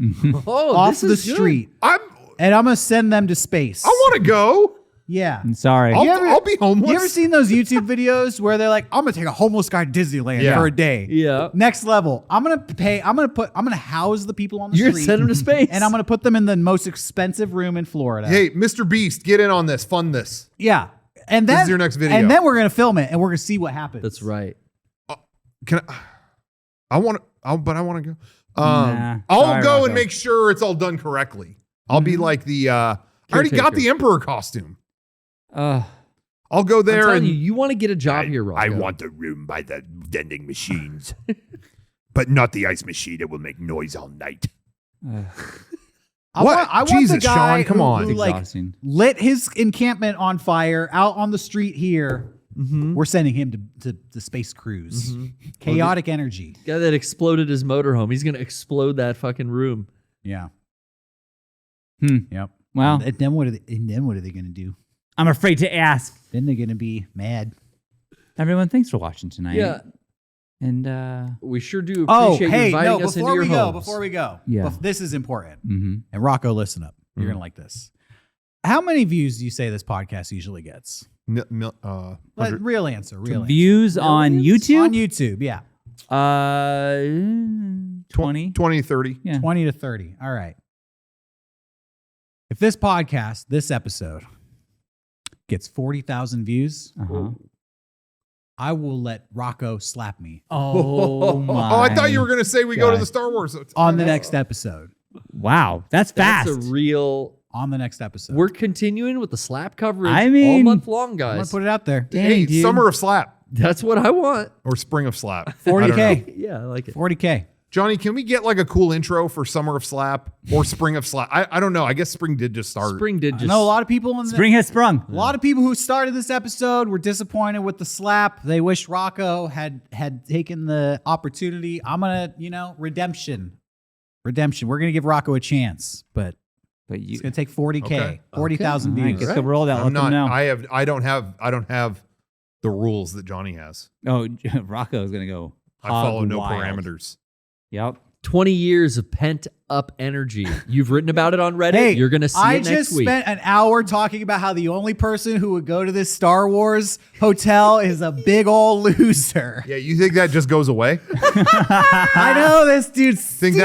Oh, off this the is good. street, I and I'm gonna send them to space. want to go. Yeah. I'm sorry. I'll be homeless. You ever seen those YouTube videos where they're like, I'm gonna take a homeless guy to Disneyland Yeah. for a day. Yeah. Next level. I'm gonna house the people on the You're street. gonna send him to space. And I'm gonna put them in the most expensive room in Florida. Hey, Mr. Beast, get in on this. Fund this. Yeah. And then This is your next video. And then we're gonna film it, and we're gonna see what happens. That's right. Can I want to, but I want to go. Nah, I'll sorry, go Rocco. and make sure it's all done correctly. I'll be like the, I already got Caretaker. the Emperor costume. Uh, I'll go I'm there telling and you want to get a job here, Rocco. I want the room by the vending machines, but not the ice machine. It will make noise all night. I What? want Jesus, the guy Sean, come who, on. who It's like exhausting. lit his encampment on fire out on the street here. We're sending him to the space cruise. Chaotic energy. Guy that exploded his motorhome. He's gonna explode that fucking room. Yeah. Hmm. Yep. Well, And then what are they going to do? I'm afraid to ask. Then they're going to be mad. Everyone, thanks for watching tonight. Yeah, And we sure do Oh, appreciate you hey, inviting no, us into before your we go, homes. before we go. Yeah. This is important. mhm. And Rocco, listen up. You're going to like this. How many views do you say this podcast usually gets? uh, Like, real answer. Views on YouTube? On YouTube, yeah. 20. 20, 30. Yeah. 20 to 30. All right. If this podcast, this episode, gets 40,000 views, Uh-huh. I will let Rocco slap me Oh my. Oh, I thought you were going to say we go to God. the Star Wars. on the next episode. Wow, that's fast. That's a real. On the next episode. We're continuing with the slap coverage I mean- all month long, I'm going guys. to put it out there. Dang, Hey, dude. Summer of Slap That's what I want. or Spring of Slap. I don't know. 40K. Yeah, I like it. 40K. Johnny, can we get like a cool intro for Summer of Slap or Spring of Slap? I don't know. I guess Spring did just start. Spring did I just. know a lot of people in the, Spring has sprung. a lot of people who started this episode were disappointed with the slap. They wish Rocco had taken the opportunity. I'm gonna, redemption. We're gonna give Rocco a chance, but But you it's gonna take 40K, Okay. 40,000 All right, views. get the roll out. I'm Let them not. know. I don't have the rules that Johnny has. Oh, Rocco's gonna go. I follow hog no wild. parameters. Yep. 20 years of pent up energy. You've written about it on Reddit. Hey, You're going to see I it next just week. spent an hour talking about how the only person who would go to this Star Wars hotel is a big old loser. Yeah, you think that just goes away? I know this dude's You think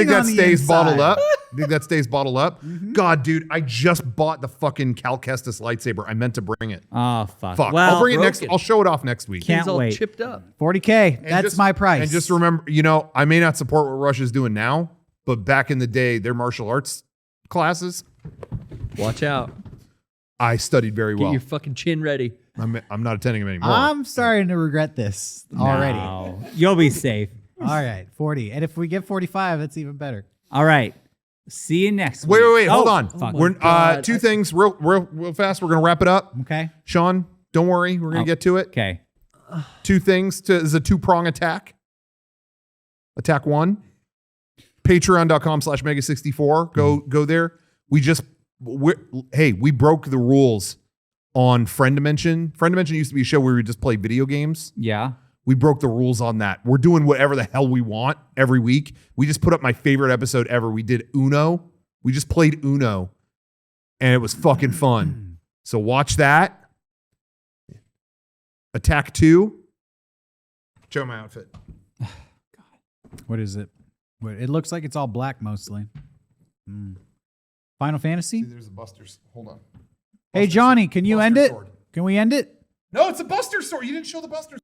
that on the stays bottled inside. up? You think that stays bottled up? God, dude, I just bought the fucking Cal Kestis lightsaber. I meant to bring it. Oh fuck. Fuck. Well, I'll bring it next. broken. I'll show it off next week. Can't He's all wait. chipped up. 40K. And That's just- my price. And just remember, I may not support what Russia's doing now, but back in the day, their martial arts classes, Watch out. I studied very Get well. your fucking chin ready. I'm not attending them anymore. I'm starting to regret this already. No. You'll be safe. All right, 40. And if we get 45, that's even better. All right. See you next wait, week. hold Oh, on. fuck. We're God. two things real fast. We're gonna wrap it up. Okay. Sean, don't worry, we're gonna Oh. get to it. Okay. Two things. Is a 2-prong attack. Attack one. Patreon.com/Mega64. Go there. We broke the rules on Friend Dimension. Friend Dimension used to be a show where we would just play video games. Yeah. We broke the rules on that. We're doing whatever the hell we want every week. We just put up my favorite episode ever. We did Uno. We just played Uno, and it was fucking fun. So watch that. Attack 2. Show my outfit. What is it? It looks like it's all black mostly. Final Fantasy? See, there's the Buster's. Hold on. Hey, Johnny, can you end Buster it? sword. Can we end it? No, it's a Buster sword. You didn't show the Buster